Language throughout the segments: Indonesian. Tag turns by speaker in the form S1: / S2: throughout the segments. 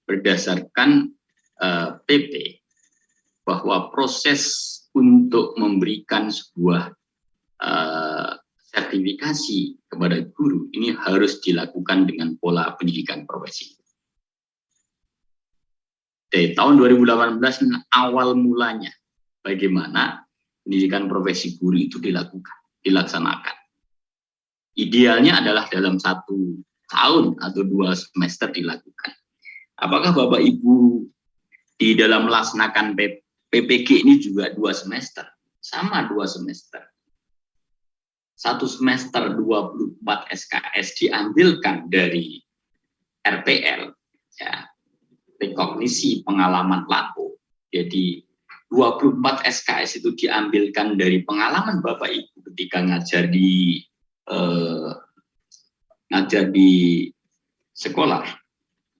S1: berdasarkan PP bahwa proses untuk memberikan sebuah sertifikasi kepada guru ini harus dilakukan dengan pola pendidikan profesi. Dari tahun 2018 awal mulanya bagaimana pendidikan profesi guru itu dilaksanakan. Idealnya adalah dalam 1 tahun atau 2 semester dilakukan. Apakah Bapak Ibu di dalam melaksanakan PPG ini juga 2 semester? Sama 2 semester. 1 semester 24 SKS diambilkan dari RPL, ya, rekognisi pengalaman pelaku. Jadi 24 SKS itu diambilkan dari pengalaman Bapak Ibu ketika ngajar di sekolah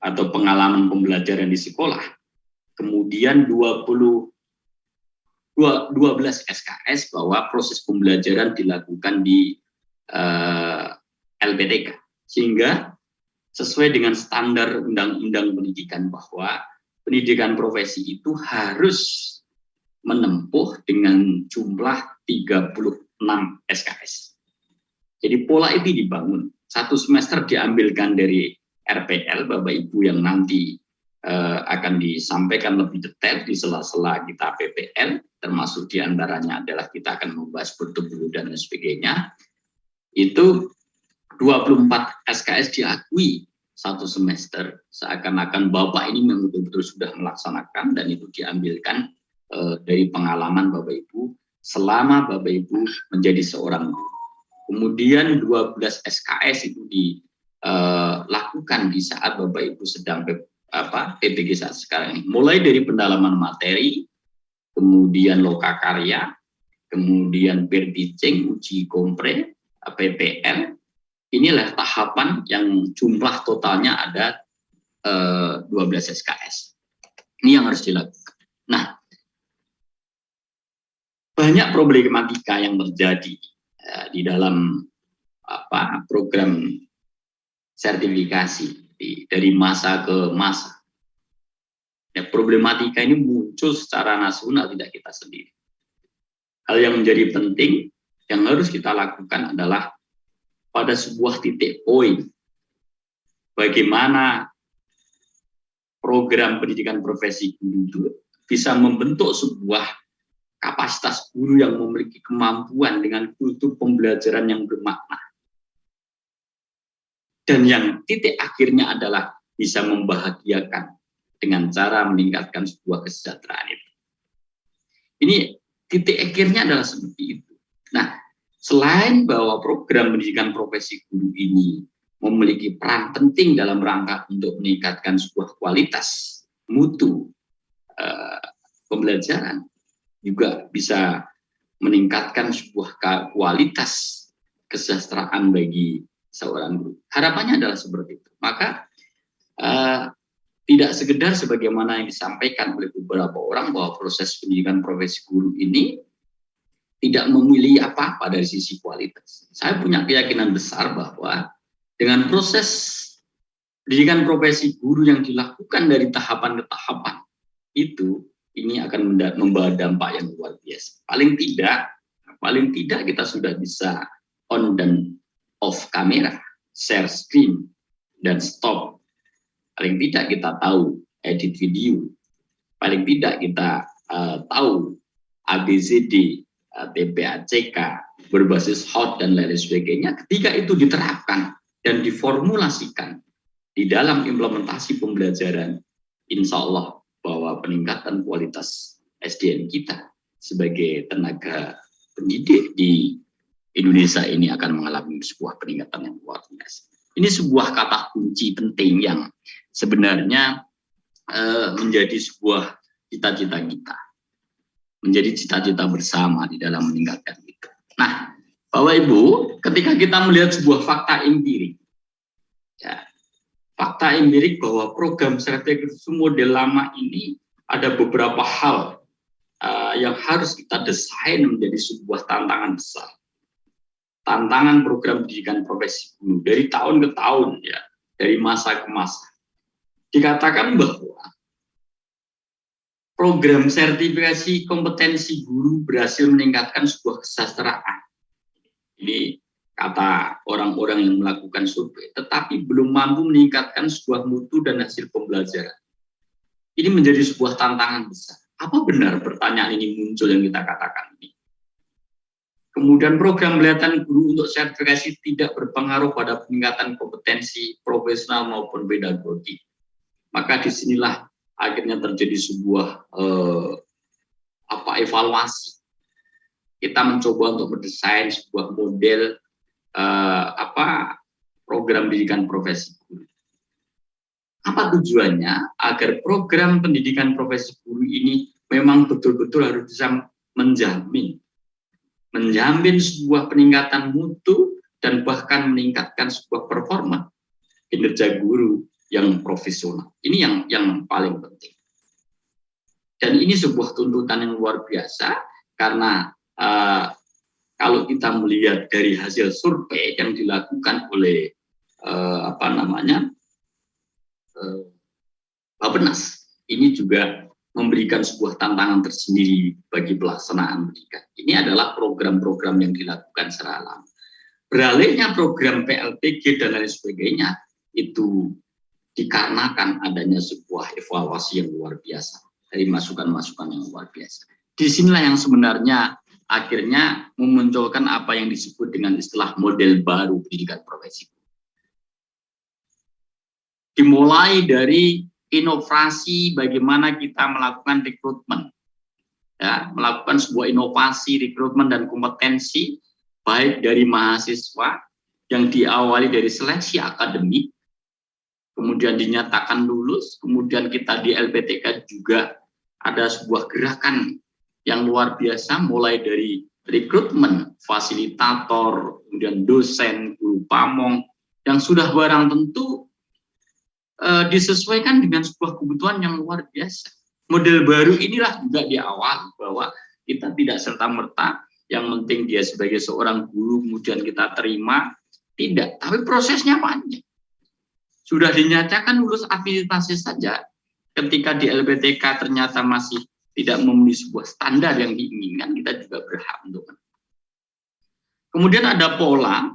S1: atau pengalaman pembelajaran di sekolah. Kemudian 12 SKS bahwa proses pembelajaran dilakukan di LPTK, sehingga sesuai dengan standar undang-undang pendidikan bahwa pendidikan profesi itu harus menempuh dengan jumlah 36 SKS. Jadi pola itu dibangun. 1 semester diambilkan dari RPL, Bapak Ibu yang nanti akan disampaikan lebih detail di sela-sela kita PPL, termasuk diantaranya adalah kita akan membahas bertemu dan sebagainya. Itu 24 SKS diakui 1 semester, seakan-akan Bapak ini memang betul-betul sudah melaksanakan, dan itu diambilkan dari pengalaman Bapak Ibu selama Bapak Ibu menjadi seorang guru. Kemudian 12 SKS itu dilakukan di saat Bapak Ibu sedang PPG saat sekarang ini, mulai dari pendalaman materi, kemudian loka karya, kemudian peer teaching, uji kompre, PPL. Inilah tahapan yang jumlah totalnya ada 12 SKS. Ini yang harus dilakukan. Nah, banyak problematika yang terjadi di dalam program sertifikasi dari masa ke masa. Ya, problematika ini muncul secara nasional, tidak kita sendiri. Hal yang menjadi penting yang harus kita lakukan adalah pada sebuah titik poin, bagaimana program pendidikan profesi guru itu bisa membentuk sebuah kapasitas guru yang memiliki kemampuan dengan kultur pembelajaran yang bermakna. Dan yang titik akhirnya adalah bisa membahagiakan dengan cara meningkatkan sebuah kesejahteraan itu. Ini titik akhirnya adalah seperti itu. Nah, selain bahwa program pendidikan profesi guru ini memiliki peran penting dalam rangka untuk meningkatkan sebuah kualitas mutu pembelajaran, juga bisa meningkatkan sebuah kualitas kesejahteraan bagi seorang guru. Harapannya adalah seperti itu. Maka tidak sekedar sebagaimana yang disampaikan oleh beberapa orang bahwa proses pendidikan profesi guru ini tidak memilih apa-apa dari sisi kualitas. Saya punya keyakinan besar bahwa dengan proses pendidikan profesi guru yang dilakukan dari tahapan ke tahapan itu, ini akan membawa dampak yang luar biasa. Paling tidak kita sudah bisa on dan off kamera, share screen, dan stop. Paling tidak kita tahu edit video. Paling tidak kita tahu ABCD, TPACK, berbasis hot dan lain sebagainya. Ketika itu diterapkan dan diformulasikan di dalam implementasi pembelajaran, insya Allah bahwa peningkatan kualitas SDM kita sebagai tenaga pendidik di Indonesia ini akan mengalami sebuah peningkatan yang luar biasa. Ini sebuah kata kunci penting yang sebenarnya menjadi sebuah cita-cita kita, menjadi cita-cita bersama di dalam meningkatkan itu. Nah, Bapak Ibu, ketika kita melihat sebuah fakta empirik, ya, fakta empirik bahwa program sertifikasi model lama ini ada beberapa hal yang harus kita desain menjadi sebuah tantangan besar. Tantangan program pendidikan profesi guru dari tahun ke tahun, ya, dari masa ke masa. dikatakan bahwa program sertifikasi kompetensi guru berhasil meningkatkan sebuah kesejahteraan. Ini kata orang-orang yang melakukan survei, tetapi belum mampu meningkatkan sebuah mutu dan hasil pembelajaran. Ini menjadi sebuah tantangan besar. Apa benar pertanyaan ini muncul yang kita katakan ini? Kemudian program pelatihan guru untuk sertifikasi tidak berpengaruh pada peningkatan kompetensi profesional maupun pedagogi. Maka disinilah akhirnya terjadi sebuah evaluasi. Kita mencoba untuk mendesain sebuah model program pendidikan profesi guru. Apa tujuannya? Agar program pendidikan profesi guru ini memang betul-betul harus bisa menjamin sebuah peningkatan mutu dan bahkan meningkatkan sebuah performa kinerja guru yang profesional. Ini yang paling penting. Dan ini sebuah tuntutan yang luar biasa karena kalau kita melihat dari hasil survei yang dilakukan oleh Bappenas, ini juga memberikan sebuah tantangan tersendiri bagi pelaksanaan pendidikan. Ini adalah program-program yang dilakukan secara lama. Beralihnya program PLTG dan lain sebagainya itu dikarenakan adanya sebuah evaluasi yang luar biasa dari masukan-masukan yang luar biasa. Disinilah yang sebenarnya akhirnya memunculkan apa yang disebut dengan istilah model baru pendidikan profesi. Dimulai dari inovasi bagaimana kita melakukan rekrutmen, ya, melakukan sebuah inovasi rekrutmen dan kompetensi baik dari mahasiswa yang diawali dari seleksi akademik, kemudian dinyatakan lulus, kemudian kita di LPTK juga ada sebuah gerakan yang luar biasa mulai dari rekrutmen, fasilitator, kemudian dosen, guru pamong yang sudah barang tentu disesuaikan dengan sebuah kebutuhan yang luar biasa. Model baru inilah juga di awal bahwa kita tidak serta-merta yang penting dia sebagai seorang guru kemudian kita terima, tidak, tapi prosesnya panjang. Sudah dinyatakan lulus akreditasi saja, ketika di LPTK ternyata masih tidak memenuhi sebuah standar yang diinginkan, kita juga berhak untuk menang. Kemudian ada pola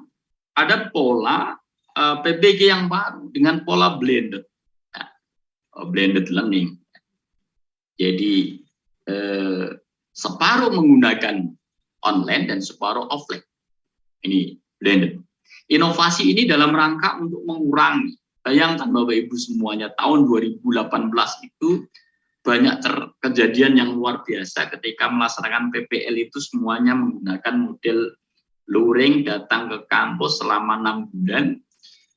S1: PBG yang baru dengan pola blended, blended learning. Jadi separuh menggunakan online dan separuh offline. Ini blended. Inovasi ini dalam rangka untuk mengurangi. Bayangkan Bapak Ibu semuanya, tahun 2018 itu banyak kejadian yang luar biasa ketika melaksanakan PPL itu semuanya menggunakan model luring, datang ke kampus selama 6 bulan.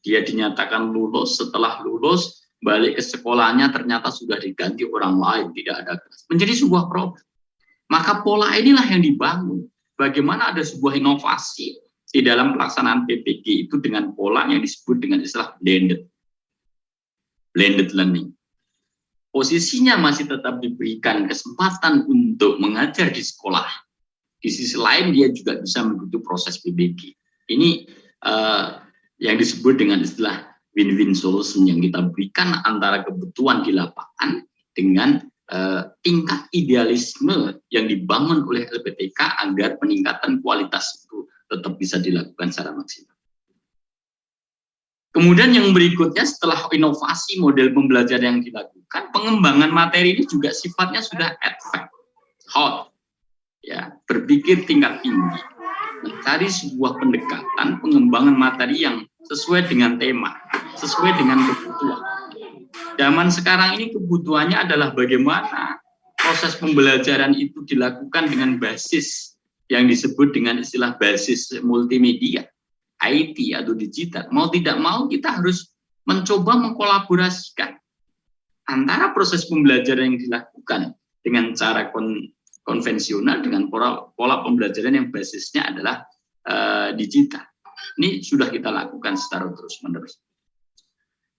S1: Dia dinyatakan lulus, setelah lulus balik ke sekolahnya ternyata sudah diganti orang lain, tidak ada kelas. Menjadi sebuah problem. Maka pola inilah yang dibangun. Bagaimana ada sebuah inovasi di dalam pelaksanaan PPG itu dengan pola yang disebut dengan istilah blended learning. Posisinya masih tetap diberikan kesempatan untuk mengajar di sekolah. Di sisi lain dia juga bisa mengikuti proses PPG. Ini yang disebut dengan istilah win-win solution yang kita berikan antara kebutuhan di lapangan dengan tingkat idealisme yang dibangun oleh LPTK agar peningkatan kualitas itu tetap bisa dilakukan secara maksimal. Kemudian yang berikutnya setelah inovasi model pembelajaran yang dilakukan, pengembangan materi ini juga sifatnya sudah advanced, hot, ya, berpikir tingkat tinggi, mencari sebuah pendekatan pengembangan materi yang sesuai dengan tema, sesuai dengan kebutuhan. Zaman sekarang ini kebutuhannya adalah bagaimana proses pembelajaran itu dilakukan dengan basis yang disebut dengan istilah basis multimedia, IT atau digital. Mau tidak mau kita harus mencoba mengkolaborasikan antara proses pembelajaran yang dilakukan dengan cara konvensional dengan pola pembelajaran yang basisnya adalah digital. Ini sudah kita lakukan secara terus-menerus.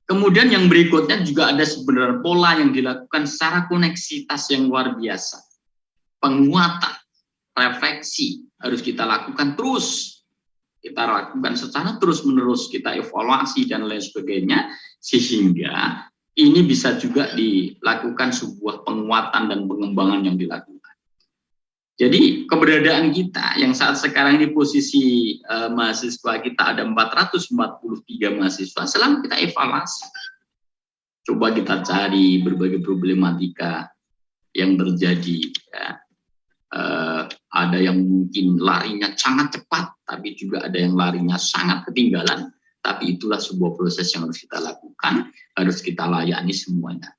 S1: Kemudian yang berikutnya juga ada sebenarnya pola yang dilakukan secara koneksitas yang luar biasa. Penguatan, refleksi harus kita lakukan terus. Kita lakukan secara terus-menerus, kita evaluasi dan lain sebagainya, sehingga ini bisa juga dilakukan sebuah penguatan dan pengembangan yang dilakukan. Jadi keberadaan kita yang saat sekarang di posisi mahasiswa kita ada 443 mahasiswa, selalu kita evaluasi. Coba kita cari berbagai problematika yang terjadi. Ya. Ada yang mungkin larinya sangat cepat, tapi juga ada yang larinya sangat ketinggalan. Tapi itulah sebuah proses yang harus kita lakukan, harus kita layani semuanya.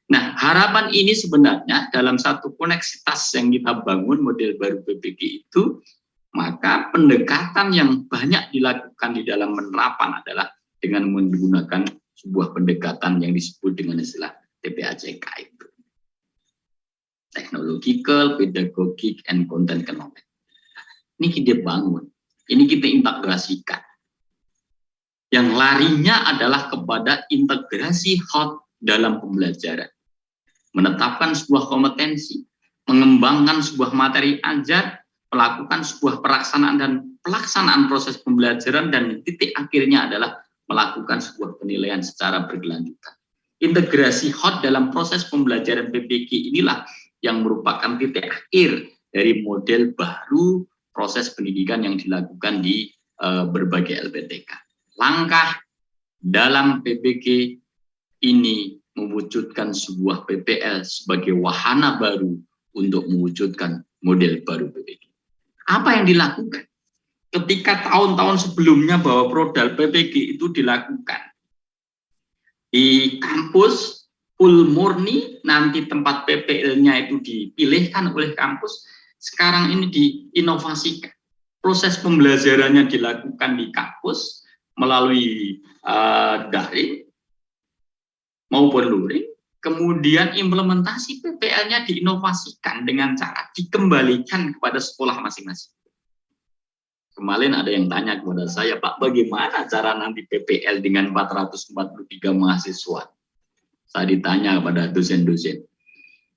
S1: Nah, harapan ini sebenarnya dalam satu koneksitas yang kita bangun model baru PPG itu, maka pendekatan yang banyak dilakukan di dalam penerapan adalah dengan menggunakan sebuah pendekatan yang disebut dengan istilah TPACK itu. Technological, Pedagogic, and Content Economics. Ini kita bangun, ini kita integrasikan. Yang larinya adalah kepada integrasi hot dalam pembelajaran. Menetapkan sebuah kompetensi, mengembangkan sebuah materi ajar, melakukan sebuah pelaksanaan proses pembelajaran, dan titik akhirnya adalah melakukan sebuah penilaian secara berkelanjutan. Integrasi hot dalam proses pembelajaran PPG inilah yang merupakan titik akhir dari model baru proses pendidikan yang dilakukan di berbagai LPTK. Langkah dalam PPG ini mewujudkan sebuah PPL sebagai wahana baru untuk mewujudkan model baru PPG. Apa yang dilakukan? Ketika tahun-tahun sebelumnya bahwa prodal PPG itu dilakukan di kampus full murni, nanti tempat PPL-nya itu dipilihkan oleh kampus, sekarang ini diinovasikan. Proses pembelajarannya dilakukan di kampus melalui daring maupun luring, kemudian implementasi PPL-nya diinovasikan dengan cara dikembalikan kepada sekolah masing-masing. Kemarin ada yang tanya kepada saya, Pak, bagaimana cara nanti PPL dengan 443 mahasiswa? Saya ditanya kepada dosen-dosen.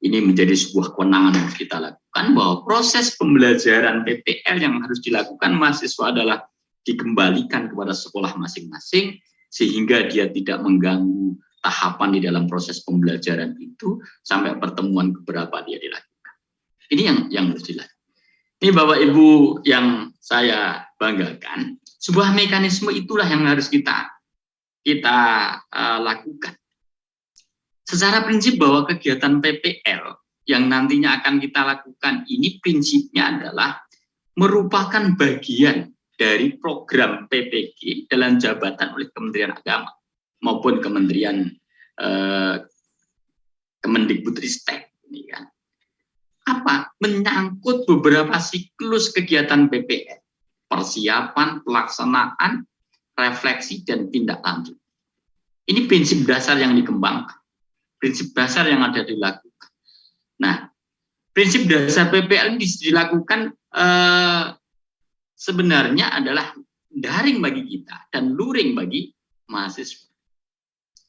S1: Ini menjadi sebuah kewenangan yang harus kita lakukan, bahwa proses pembelajaran PPL yang harus dilakukan mahasiswa adalah dikembalikan kepada sekolah masing-masing, sehingga dia tidak mengganggu tahapan di dalam proses pembelajaran itu sampai pertemuan keberapa dia dilakukan. Ini yang harus dilakukan. Ini Bapak Ibu yang saya banggakan, sebuah mekanisme itulah yang harus kita lakukan. Secara prinsip bahwa kegiatan PPL yang nantinya akan kita lakukan ini prinsipnya adalah merupakan bagian dari program PPG dalam jabatan oleh Kementerian Agama maupun Kementerian Kemendikbudristek ini kan. Apa? Menyangkut beberapa siklus kegiatan PPL, persiapan, pelaksanaan, refleksi, dan tindak lanjut. Ini prinsip dasar yang dikembangkan, prinsip dasar yang ada dilakukan. Nah, prinsip dasar PPL ini dilakukan sebenarnya adalah daring bagi kita dan luring bagi mahasiswa.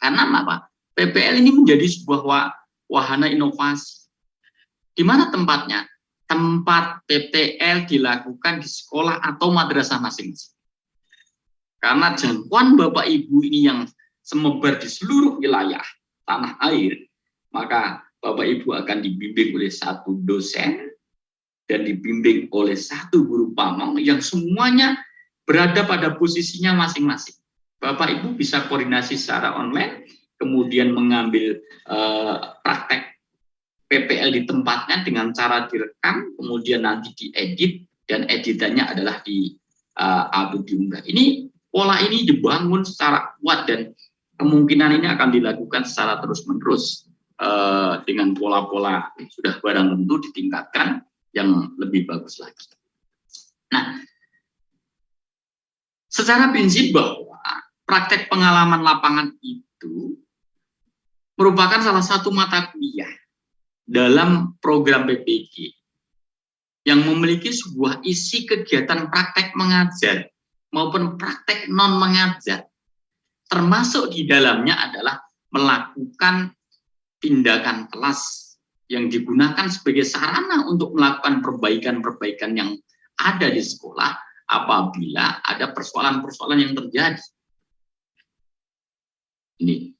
S1: Karena apa? PPL ini menjadi sebuah wahana inovasi. Di mana tempatnya? Tempat PPL dilakukan di sekolah atau madrasah masing-masing. Karena jangkauan Bapak Ibu ini yang semebar di seluruh wilayah tanah air, maka Bapak Ibu akan dibimbing oleh satu dosen dan dibimbing oleh satu guru pamong yang semuanya berada pada posisinya masing-masing. Bapak Ibu bisa koordinasi secara online, kemudian mengambil praktek PPL di tempatnya dengan cara direkam, kemudian nanti diedit, dan editannya adalah diunggah. Ini pola ini dibangun secara kuat dan kemungkinan ini akan dilakukan secara terus-menerus dengan pola-pola sudah barang tentu ditingkatkan yang lebih bagus lagi. Nah, secara prinsip bahwa praktek pengalaman lapangan itu merupakan salah satu mata kuliah dalam program PPG yang memiliki sebuah isi kegiatan praktek mengajar maupun praktek non mengajar, termasuk di dalamnya adalah melakukan tindakan kelas yang digunakan sebagai sarana untuk melakukan perbaikan-perbaikan yang ada di sekolah apabila ada persoalan-persoalan yang terjadi. Ini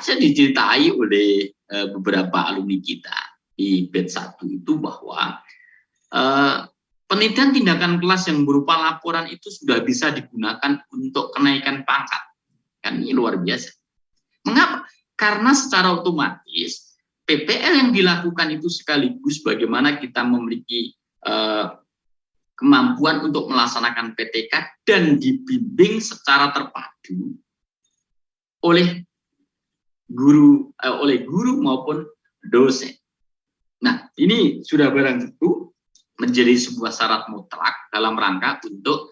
S1: Saya diceritai oleh beberapa alumni kita di batch 1 itu bahwa penelitian tindakan kelas yang berupa laporan itu sudah bisa digunakan untuk kenaikan pangkat. Kan ini luar biasa. Mengapa? Karena secara otomatis PPL yang dilakukan itu sekaligus bagaimana kita memiliki kemampuan untuk melaksanakan PTK dan dibimbing secara terpadu oleh guru maupun dosen. Nah, ini sudah barang tentu menjadi sebuah syarat mutlak dalam rangka untuk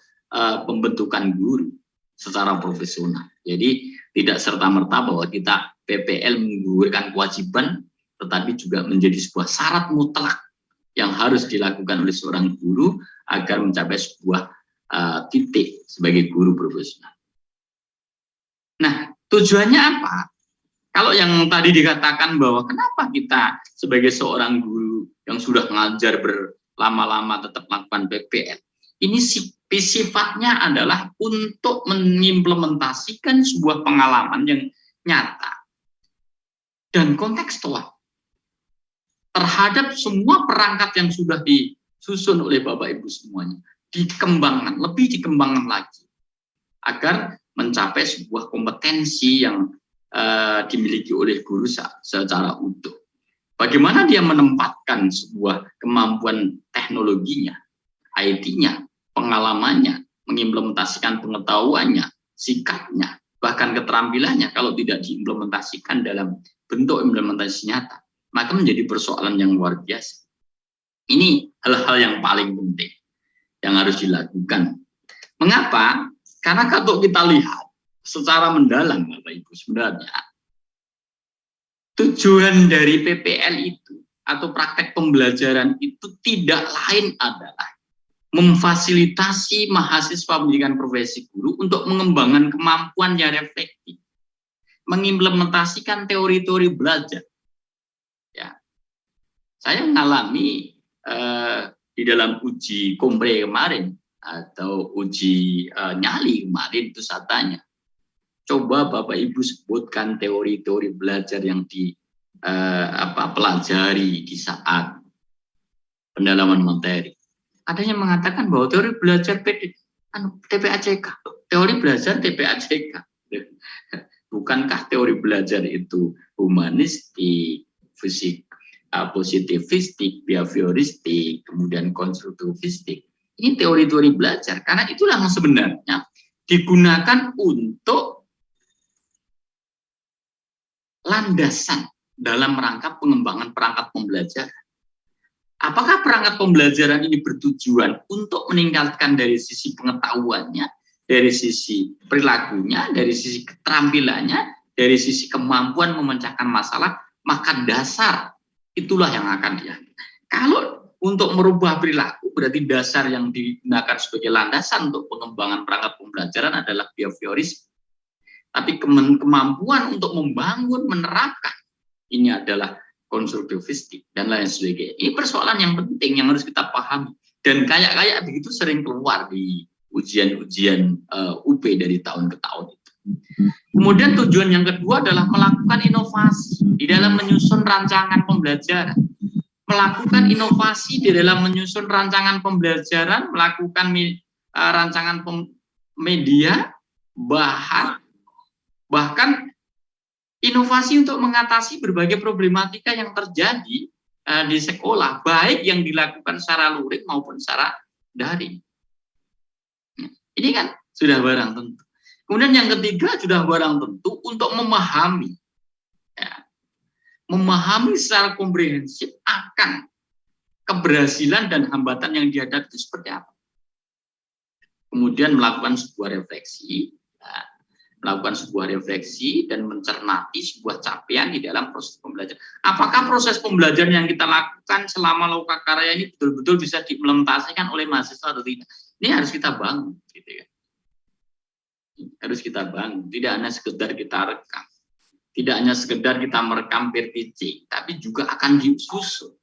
S1: pembentukan guru secara profesional. Jadi tidak serta-merta bahwa kita PPL menggugurkan kewajiban, tetapi juga menjadi sebuah syarat mutlak yang harus dilakukan oleh seorang guru agar mencapai sebuah titik sebagai guru profesional. Nah, tujuannya apa? Kalau yang tadi dikatakan bahwa kenapa kita sebagai seorang guru yang sudah mengajar berlama-lama tetap melakukan PPL, ini sifatnya adalah untuk mengimplementasikan sebuah pengalaman yang nyata dan kontekstual terhadap semua perangkat yang sudah disusun oleh Bapak Ibu semuanya, dikembangkan, lebih dikembangkan lagi agar mencapai sebuah kompetensi yang dimiliki oleh guru secara utuh. Bagaimana dia menempatkan sebuah kemampuan teknologinya, IT-nya, pengalamannya, mengimplementasikan pengetahuannya, sikapnya, bahkan keterampilannya kalau tidak diimplementasikan dalam bentuk implementasi nyata, maka menjadi persoalan yang luar biasa. Ini hal-hal yang paling penting yang harus dilakukan. Mengapa? Karena kalau kita lihat secara mendalam, Bapak Ibu, sebenarnya tujuan dari PPL itu atau praktek pembelajaran itu tidak lain adalah memfasilitasi mahasiswa pendidikan profesi guru untuk mengembangkan kemampuannya reflektif, mengimplementasikan teori-teori belajar. Ya, saya mengalami di dalam uji kompre kemarin atau uji nyali kemarin itu saya tanya, coba Bapak Ibu sebutkan teori-teori belajar yang pelajari di saat pendalaman materi. Ada yang mengatakan bahwa teori belajar TPACK, teori belajar TPACK. Bukankah teori belajar itu humanistik, fisik, positivistik, behavioristik, kemudian konstruktivistik? Ini teori-teori belajar, karena itulah yang sebenarnya digunakan untuk landasan dalam rangka pengembangan perangkat pembelajaran. Apakah perangkat pembelajaran ini bertujuan untuk meningkatkan dari sisi pengetahuannya, dari sisi perilakunya, dari sisi keterampilannya, dari sisi kemampuan memecahkan masalah, maka dasar itulah yang akan diambil. Kalau untuk merubah perilaku, berarti dasar yang digunakan sebagai landasan untuk pengembangan perangkat pembelajaran adalah behaviorisme. Tapi kemampuan untuk membangun, menerapkan, ini adalah konstruktivistik dan lain sebagainya. Ini persoalan yang penting yang harus kita pahami. Dan kayak begitu sering keluar di ujian-ujian UP dari tahun ke tahun itu. Kemudian tujuan yang kedua adalah melakukan inovasi di dalam menyusun rancangan pembelajaran. Melakukan inovasi di dalam menyusun rancangan pembelajaran, melakukan rancangan media, bahkan inovasi untuk mengatasi berbagai problematika yang terjadi di sekolah, baik yang dilakukan secara luring maupun secara daring. Ini kan sudah barang tentu. Kemudian yang ketiga sudah barang tentu untuk memahami, memahami secara komprehensif akan keberhasilan dan hambatan yang dihadapi itu seperti apa. Kemudian melakukan sebuah refleksi, dan mencermati sebuah capaian di dalam proses pembelajaran. Apakah proses pembelajaran yang kita lakukan selama lokakarya ini betul-betul bisa diimplementasikan oleh mahasiswa atau tidak? Ini harus kita bangun, gitu ya. Harus kita bangun. Tidak hanya sekedar kita rekam, tidak hanya sekedar kita merekam PPC, tapi juga akan disusun,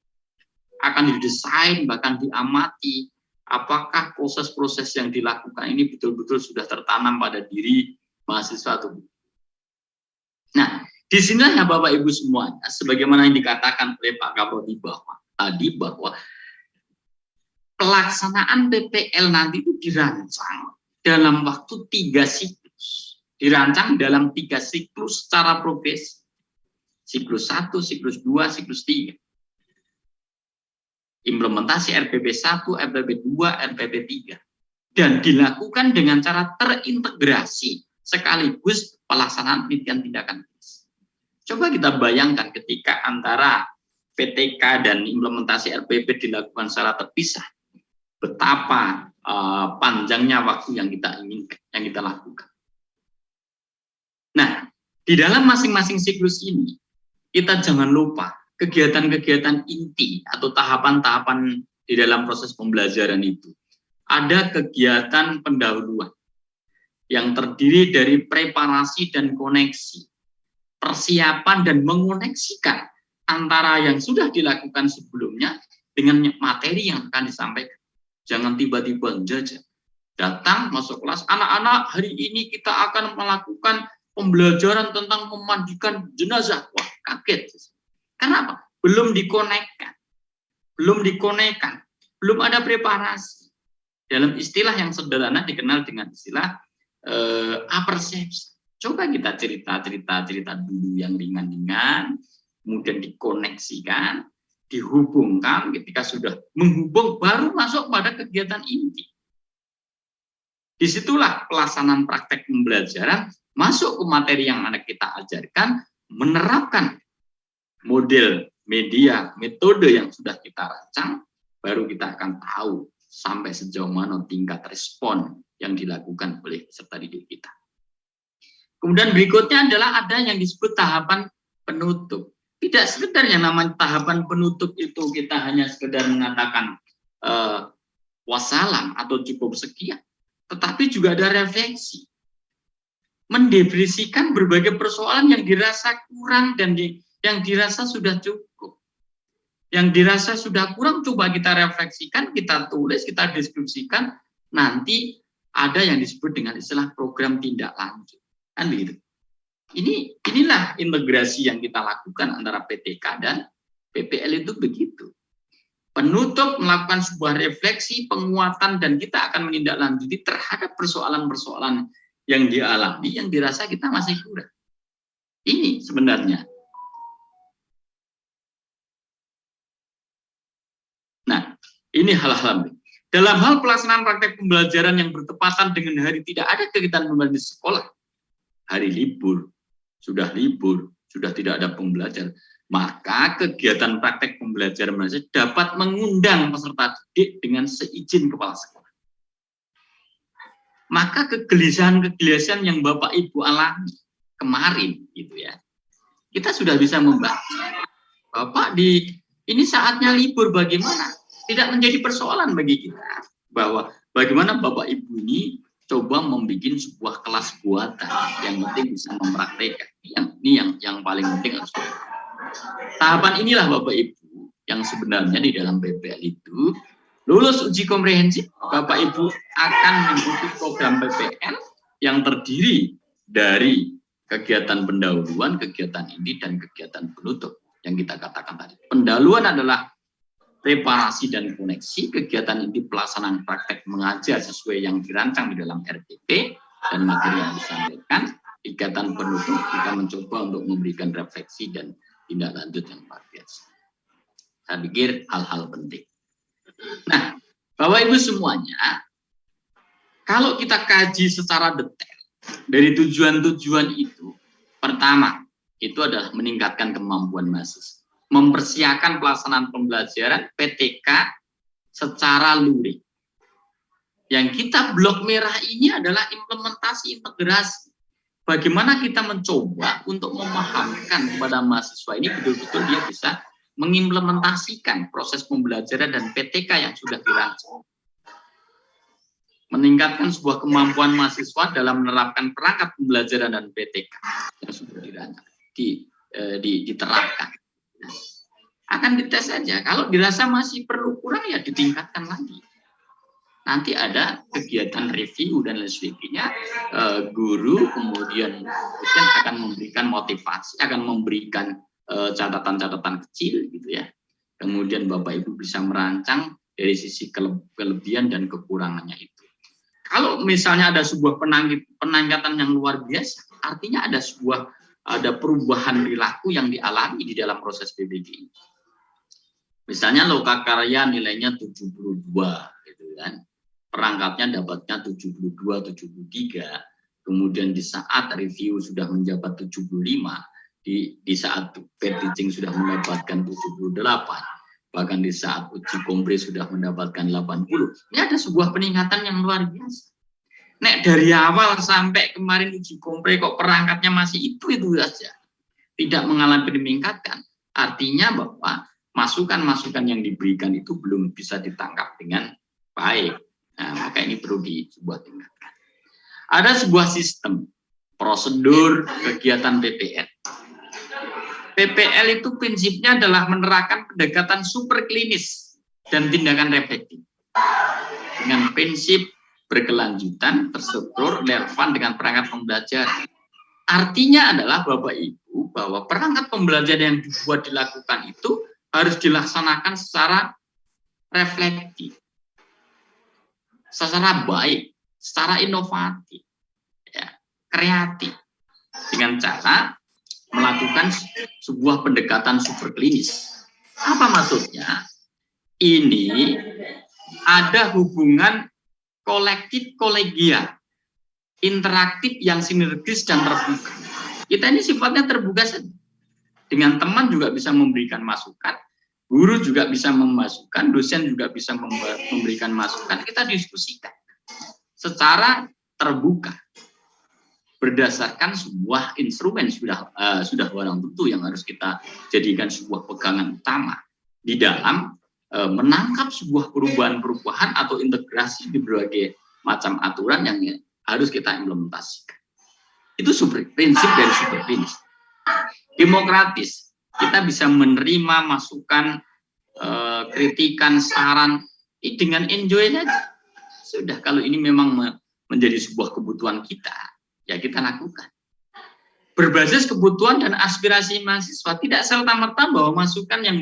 S1: akan didesain, bahkan diamati. Apakah proses-proses yang dilakukan ini betul-betul sudah tertanam pada diri mahasiswa itu. Nah, Di sinilah ya Bapak Ibu semuanya, sebagaimana yang dikatakan oleh Pak Kapolri bahwa pelaksanaan PPL nanti itu dirancang dalam waktu 3 siklus. Dirancang dalam 3 siklus secara progresif. Siklus 1, siklus 2, siklus 3. Implementasi RPP 1, RPP 2, RPP 3. Dan dilakukan dengan cara terintegrasi sekaligus pelaksanaan penelitian tindakan klinis. Coba kita bayangkan ketika antara PTK dan implementasi RPP dilakukan secara terpisah, betapa panjangnya waktu yang kita inginkan, yang kita lakukan. Nah, di dalam masing-masing siklus ini, kita jangan lupa kegiatan-kegiatan inti atau tahapan-tahapan di dalam proses pembelajaran itu. Ada kegiatan pendahuluan yang terdiri dari preparasi dan koneksi, persiapan dan mengoneksikan antara yang sudah dilakukan sebelumnya dengan materi yang akan disampaikan. Jangan tiba-tiba jajan. Datang masuk kelas, anak-anak hari ini kita akan melakukan pembelajaran tentang memandikan jenazah. Wah, kaget. Kenapa? Belum dikonekkan. Belum ada preparasi. Dalam istilah yang sederhana dikenal dengan istilah apersepsi. Coba kita cerita dulu yang ringan-ringan, kemudian dikoneksikan, dihubungkan, ketika sudah menghubung baru masuk pada kegiatan inti. Disitulah pelaksanaan praktek pembelajaran masuk ke materi yang mana kita ajarkan, menerapkan model, media, metode yang sudah kita rancang, baru kita akan tahu sampai sejauh mana tingkat respon yang dilakukan oleh peserta didik kita. Kemudian berikutnya adalah ada yang disebut tahapan penutup. Tidak sekedar yang namanya tahapan penutup itu kita hanya sekedar mengatakan wassalam atau cukup sekian. Tetapi juga ada refleksi. Mendefinisikan berbagai persoalan yang dirasa kurang dan yang dirasa sudah cukup. Yang dirasa sudah kurang coba kita refleksikan, kita tulis, kita deskripsikan. Nanti ada yang disebut dengan istilah program tindak lanjut. Kan begitu. Inilah integrasi yang kita lakukan antara PTK dan PPL itu begitu. Penutup melakukan sebuah refleksi, penguatan, dan kita akan menindaklanjuti terhadap persoalan-persoalan yang dialami, yang dirasa kita masih kurang. Ini sebenarnya. Nah, ini hal-hal. Dalam hal pelaksanaan praktek pembelajaran yang bertepatan dengan hari tidak ada kegiatan pembelajaran di sekolah, hari libur, sudah tidak ada pembelajaran, maka kegiatan praktek pembelajaran dapat mengundang peserta didik dengan seizin kepala sekolah. Maka kegelisahan yang Bapak Ibu alami kemarin, gitu ya, kita sudah bisa membaca. Bapak ini saatnya libur, bagaimana? Tidak menjadi persoalan bagi kita bahwa bagaimana Bapak Ibu ini coba membuat sebuah kelas buatan yang penting bisa mempraktekkan. Yang paling penting harus. Tahapan inilah Bapak Ibu yang sebenarnya di dalam PPL itu lulus uji komprehensif, Bapak Ibu akan mengikuti program PPL yang terdiri dari kegiatan pendahuluan, kegiatan inti, dan kegiatan penutup yang kita katakan tadi. Pendahuluan adalah preparasi dan koneksi, kegiatan inti pelaksanaan praktek mengajar sesuai yang dirancang di dalam RPP dan materi yang disampaikan. Kegiatan penutup kita mencoba untuk memberikan refleksi dan tindak lanjut yang luar biasa. Saya pikir hal-hal penting. Nah, Bapak Ibu semuanya, kalau kita kaji secara detail dari tujuan-tujuan itu, pertama itu adalah meningkatkan kemampuan mahasiswa, mempersiapkan pelaksanaan pembelajaran PTK secara luring. Yang kita blok merah ini adalah implementasi integrasi. Bagaimana kita mencoba untuk memahamkan kepada mahasiswa ini betul-betul dia bisa mengimplementasikan proses pembelajaran dan PTK yang sudah dirancang. Meningkatkan sebuah kemampuan mahasiswa dalam menerapkan perangkat pembelajaran dan PTK yang sudah dirancang, diterapkan. Akan dites saja. Kalau dirasa masih perlu kurang ya ditingkatkan lagi. nanti ada kegiatan review dan lain sebagainya, guru kemudian dosen akan memberikan motivasi, akan memberikan catatan-catatan kecil gitu ya. Kemudian Bapak Ibu bisa merancang dari sisi kelebihan dan kekurangannya itu. Kalau misalnya ada sebuah peningkatan yang luar biasa, artinya ada perubahan perilaku yang dialami di dalam proses PBG ini. Misalnya lokakarya nilainya 72 gitu kan. Perangkatnya dapatnya 72, 73, kemudian di saat review sudah menjabat 75, di saat pair teaching sudah mendapatkan 78, bahkan di saat uji kompre sudah mendapatkan 80. Ini ada sebuah peningkatan yang luar biasa. Nek dari awal sampai kemarin uji kompre kok perangkatnya masih itu saja, tidak mengalami peningkatan, artinya bahwa masukan-masukan yang diberikan itu belum bisa ditangkap dengan baik. Nah, maka ini perlu sebuah tingkatkan. Ada sebuah sistem prosedur kegiatan PPL. PPL itu prinsipnya adalah menerapkan pendekatan super klinis dan tindakan reflektif dengan prinsip berkelanjutan, terstruktur, relevan dengan perangkat pembelajaran. Artinya adalah Bapak Ibu bahwa perangkat pembelajaran yang dilakukan itu harus dilaksanakan secara reflektif, secara baik, secara inovatif, ya, kreatif, dengan cara melakukan sebuah pendekatan super klinis. Apa maksudnya? Ini ada hubungan kolektif kolegial, interaktif yang sinergis dan terbuka. Kita ini sifatnya terbuka saja. Dengan teman juga bisa memberikan masukan, guru juga bisa memasukkan, dosen juga bisa memberikan masukan. Kita diskusikan secara terbuka berdasarkan sebuah instrumen sudah barang tentu yang harus kita jadikan sebuah pegangan utama di dalam menangkap sebuah perubahan-perubahan atau integrasi di berbagai macam aturan yang harus kita implementasikan. Itu prinsip dari super klinis. Demokratis, kita bisa menerima masukan, kritikan, saran dengan enjoy saja. Sudah, kalau ini memang menjadi sebuah kebutuhan kita, ya kita lakukan. Berbasis kebutuhan dan aspirasi mahasiswa, tidak serta-merta bahwa masukan yang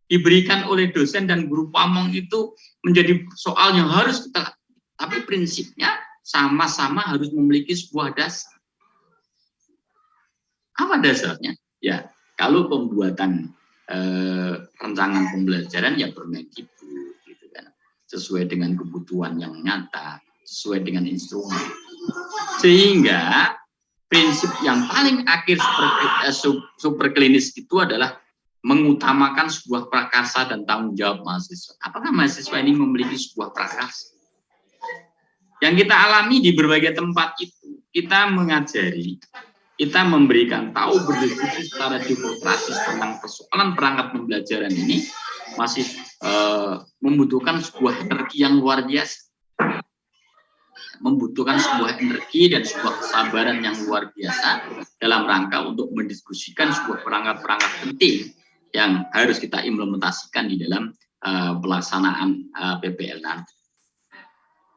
S1: diberikan oleh dosen dan guru pamong itu menjadi soal yang harus kita lakukan. Tapi prinsipnya sama-sama harus memiliki sebuah dasar. Apa dasarnya? Ya, kalau pembuatan rancangan pembelajaran ya bermain gitu kan, sesuai dengan kebutuhan yang nyata, sesuai dengan instrumen. Sehingga prinsip yang paling akhir super klinis itu adalah mengutamakan sebuah prakarsa dan tanggung jawab mahasiswa. Apakah mahasiswa ini memiliki sebuah prakarsa? Yang kita alami di berbagai tempat itu, kita mengajari, kita memberikan tahu, berdiskusi secara demokratis tentang persoalan perangkat pembelajaran ini masih membutuhkan sebuah energi yang luar biasa. Membutuhkan sebuah energi dan sebuah kesabaran yang luar biasa dalam rangka untuk mendiskusikan sebuah perangkat-perangkat penting yang harus kita implementasikan di dalam pelaksanaan PPL nanti.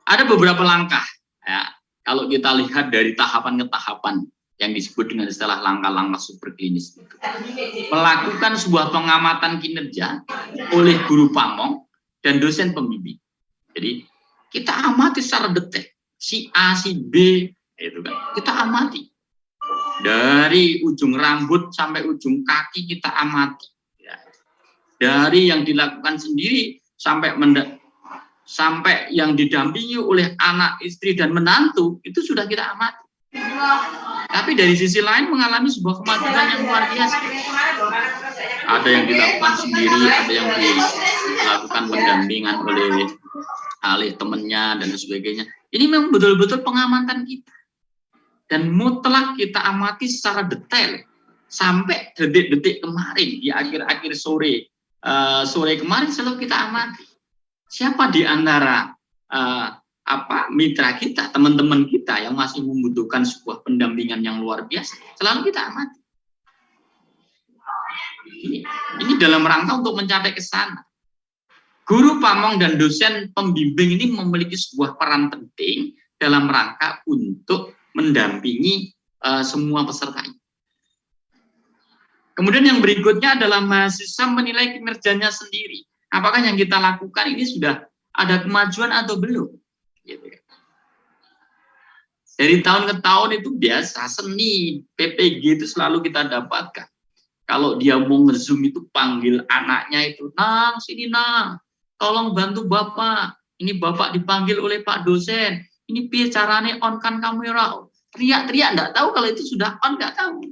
S1: Ada beberapa langkah, ya, kalau kita lihat dari tahapan ke tahapan yang disebut dengan istilah langkah-langkah super klinis itu. Melakukan sebuah pengamatan kinerja oleh guru pamong dan dosen pembimbing. Jadi kita amati secara detail, si A, si B, itu kan. Kita amati. Dari ujung rambut sampai ujung kaki kita amati. Ya. Dari yang dilakukan sendiri sampai yang didampingi oleh anak, istri, dan menantu, itu sudah kita amati. Tapi dari sisi lain mengalami sebuah kemajuan yang luar biasa. Ada yang dilakukan sendiri, ada yang dilakukan pendampingan oleh temannya dan sebagainya. Ini memang betul-betul pengamatan kita. Dan mutlak kita amati secara detail. Sampai detik-detik kemarin, di akhir-akhir sore kemarin selalu kita amati. Siapa di antara mitra kita, teman-teman kita yang masih membutuhkan sebuah pendampingan yang luar biasa, selalu kita amati. Ini dalam rangka untuk mencapai ke sana. Guru pamong dan dosen pembimbing ini memiliki sebuah peran penting dalam rangka untuk mendampingi semua peserta ini. Kemudian yang berikutnya adalah mahasiswa menilai kinerjanya sendiri. Apakah yang kita lakukan ini sudah ada kemajuan atau belum? Gitu. Dari tahun ke tahun itu biasa, seni PPG itu selalu kita dapatkan. Kalau dia mau nge-zoom itu panggil anaknya itu, "Nang, sini Nang, tolong bantu Bapak. Ini Bapak dipanggil oleh Pak dosen. Ini piye caranya on kan kamera." Teriak-teriak, enggak tahu kalau itu sudah on, enggak tahu.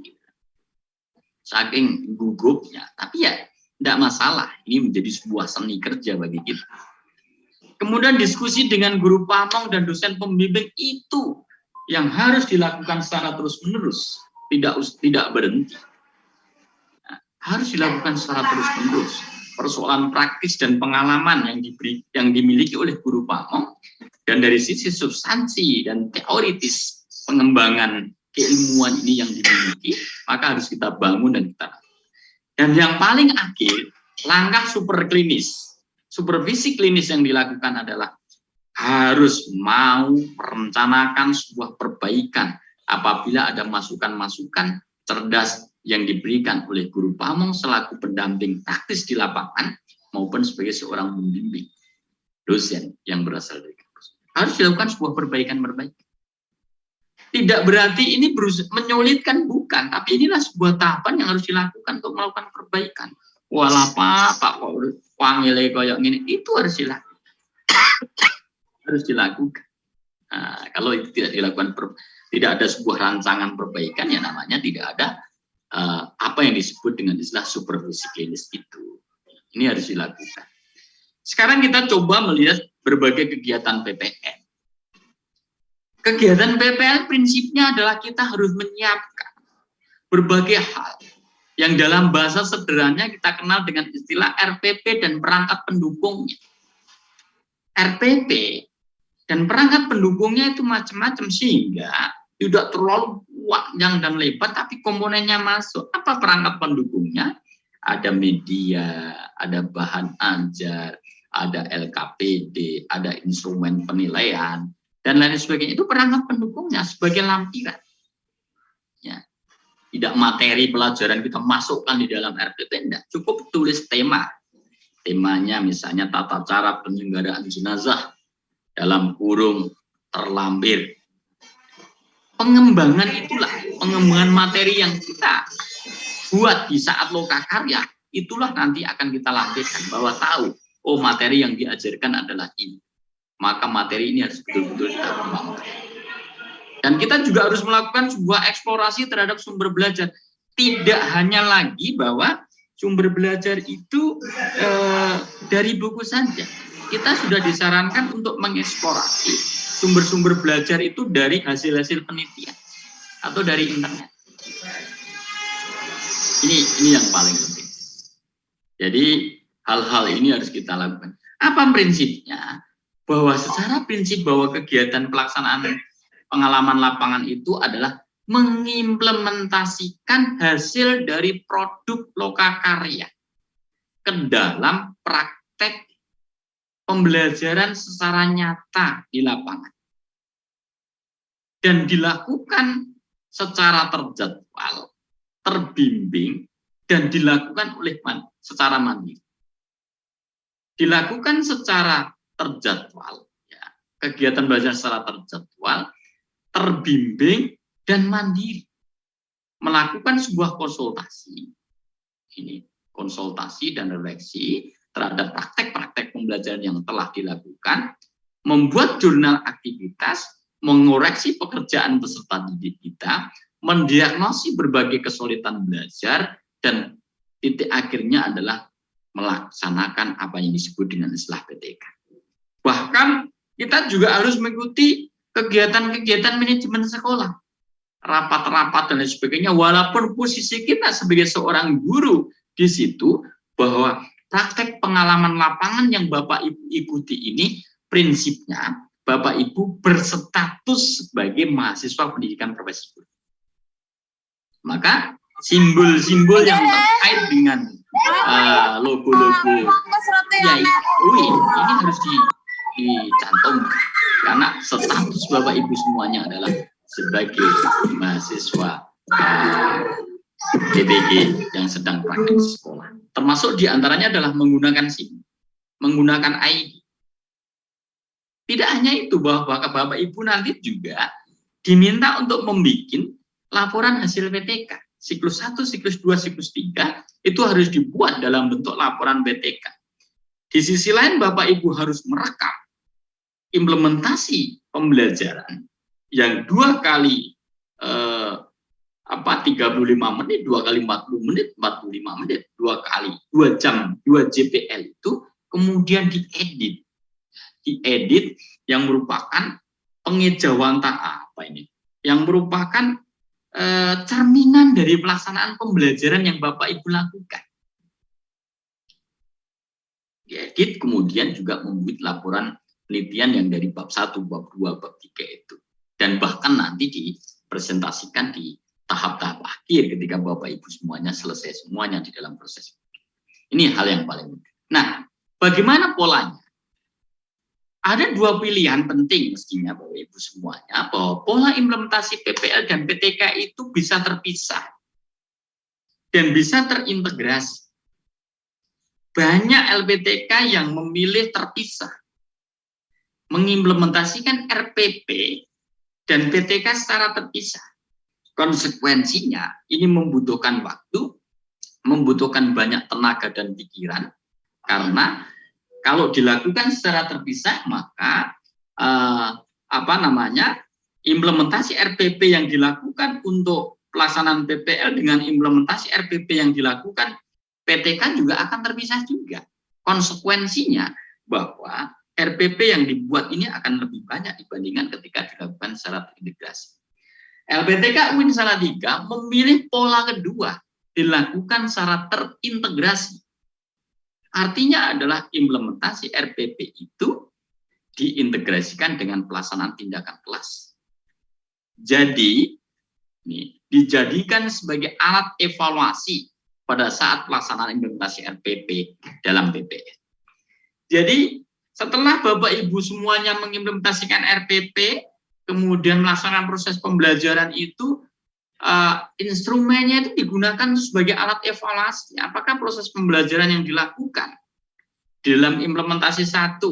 S1: Saking gugupnya. Tapi ya enggak masalah. Ini menjadi sebuah seni kerja bagi kita. Kemudian diskusi dengan guru pamong dan dosen pembimbing itu yang harus dilakukan secara terus-menerus, tidak berhenti. Nah, harus dilakukan secara terus-menerus. Persoalan praktis dan pengalaman yang dimiliki oleh guru pamong, dan dari sisi substansi dan teoritis pengembangan keilmuan ini yang dimiliki, maka harus kita bangun dan kita. Dan yang paling akhir, langkah super klinis, supervisi klinis yang dilakukan adalah harus mau merencanakan sebuah perbaikan apabila ada masukan-masukan cerdas yang diberikan oleh guru pamong selaku pendamping praktis di lapangan maupun sebagai seorang pembimbing dosen yang berasal dari kampus. Harus dilakukan sebuah perbaikan. Tidak berarti ini menyulitkan, bukan, tapi inilah sebuah tahapan yang harus dilakukan untuk melakukan perbaikan. Walah Pak kok panggilnya kayak gini, itu harus dilakukan. Nah, kalau itu tidak dilakukan, tidak ada sebuah rancangan perbaikan, ya namanya tidak ada apa yang disebut dengan istilah supervisi klinis itu. Ini harus dilakukan. Sekarang kita coba melihat berbagai kegiatan PPL. Kegiatan PPL prinsipnya adalah kita harus menyiapkan berbagai hal yang dalam bahasa sederhananya kita kenal dengan istilah RPP dan perangkat pendukungnya. RPP dan perangkat pendukungnya itu macam-macam sehingga tidak terlalu panjang dan lebar, tapi komponennya masuk. Apa perangkat pendukungnya? Ada media, ada bahan ajar, ada LKPD, ada instrumen penilaian, dan lain sebagainya. Itu perangkat pendukungnya sebagai lampiran. Ya. Tidak materi pelajaran kita masukkan di dalam RPP, tidak. Cukup tulis tema. Temanya misalnya tata cara penyelenggaraan jenazah dalam kurung terlampir. Pengembangan itulah, pengembangan materi yang kita buat di saat lokakarya, itulah nanti akan kita lampirkan bahwa tahu, oh materi yang diajarkan adalah ini. Maka materi ini harus betul-betul kita kembangkan. Dan kita juga harus melakukan sebuah eksplorasi terhadap sumber belajar. Tidak hanya lagi bahwa sumber belajar itu dari buku saja. Kita sudah disarankan untuk mengeksplorasi sumber-sumber belajar itu dari hasil-hasil penelitian atau dari internet. Ini yang paling penting. Jadi hal-hal ini harus kita lakukan. Apa prinsipnya? Bahwa secara prinsip bahwa kegiatan pelaksanaan pengalaman lapangan itu adalah mengimplementasikan hasil dari produk lokakarya ke dalam praktek pembelajaran secara nyata di lapangan. Dan dilakukan secara terjadwal, terbimbing, dan dilakukan oleh secara mandiri. Dilakukan secara terjadwal, ya, kegiatan belajar secara terjadwal, terbimbing, dan mandiri. Melakukan sebuah konsultasi, ini konsultasi dan refleksi terhadap praktek-praktek pembelajaran yang telah dilakukan, membuat jurnal aktivitas, mengoreksi pekerjaan peserta didik kita, mendiagnosis berbagai kesulitan belajar, dan titik akhirnya adalah melaksanakan apa yang disebut dengan istilah PTK. Bahkan kita juga harus mengikuti kegiatan-kegiatan manajemen sekolah, rapat-rapat dan lain sebagainya, walaupun posisi kita sebagai seorang guru di situ, bahwa praktek pengalaman lapangan yang Bapak Ibu ikuti ini, prinsipnya Bapak Ibu berstatus sebagai mahasiswa pendidikan profesi guru. Maka simbol-simbol yang terkait dengan logo-logo UIN ini harus dicantum karena status Bapak Ibu semuanya adalah sebagai mahasiswa DBG yang sedang praktek di sekolah. Termasuk diantaranya adalah menggunakan SIM, menggunakan ID. Tidak hanya itu, bahwa Bapak Ibu nanti juga diminta untuk membuat laporan hasil PTK. Siklus 1, siklus 2, siklus 3 itu harus dibuat dalam bentuk laporan PTK. Di sisi lain Bapak Ibu harus merekam implementasi pembelajaran yang 2 kali 35 menit, 2 kali 40 menit, 45 menit, 2 kali 2 jam, 2 JPL itu kemudian diedit yang merupakan pengejauhan yang merupakan cerminan dari pelaksanaan pembelajaran yang Bapak Ibu lakukan. Diedit kemudian juga membuat laporan penelitian yang dari bab 1, bab 2, bab 3 itu. Dan bahkan nanti dipresentasikan di tahap-tahap akhir ketika Bapak Ibu semuanya selesai semuanya di dalam proses. Ini hal yang paling penting. Nah, bagaimana polanya? Ada 2 pilihan penting mestinya Bapak Ibu semuanya, bahwa pola implementasi PPL dan PTK itu bisa terpisah dan bisa terintegrasi. Banyak LPTK yang memilih terpisah, mengimplementasikan RPP dan PTK secara terpisah. Konsekuensinya ini membutuhkan waktu, membutuhkan banyak tenaga dan pikiran, karena kalau dilakukan secara terpisah maka implementasi RPP yang dilakukan untuk pelaksanaan PPL dengan implementasi RPP yang dilakukan PTK juga akan terpisah juga. Konsekuensinya bahwa RPP yang dibuat ini akan lebih banyak dibandingkan ketika dilakukan secara terintegrasi. LPTK UIN Salatiga memilih pola kedua, dilakukan secara terintegrasi. Artinya adalah implementasi RPP itu diintegrasikan dengan pelaksanaan tindakan kelas. Jadi, dijadikan sebagai alat evaluasi pada saat pelaksanaan implementasi RPP dalam PPL. Jadi, setelah Bapak Ibu semuanya mengimplementasikan RPP, kemudian melaksanakan proses pembelajaran itu, instrumennya itu digunakan sebagai alat evaluasi. Apakah proses pembelajaran yang dilakukan di dalam implementasi 1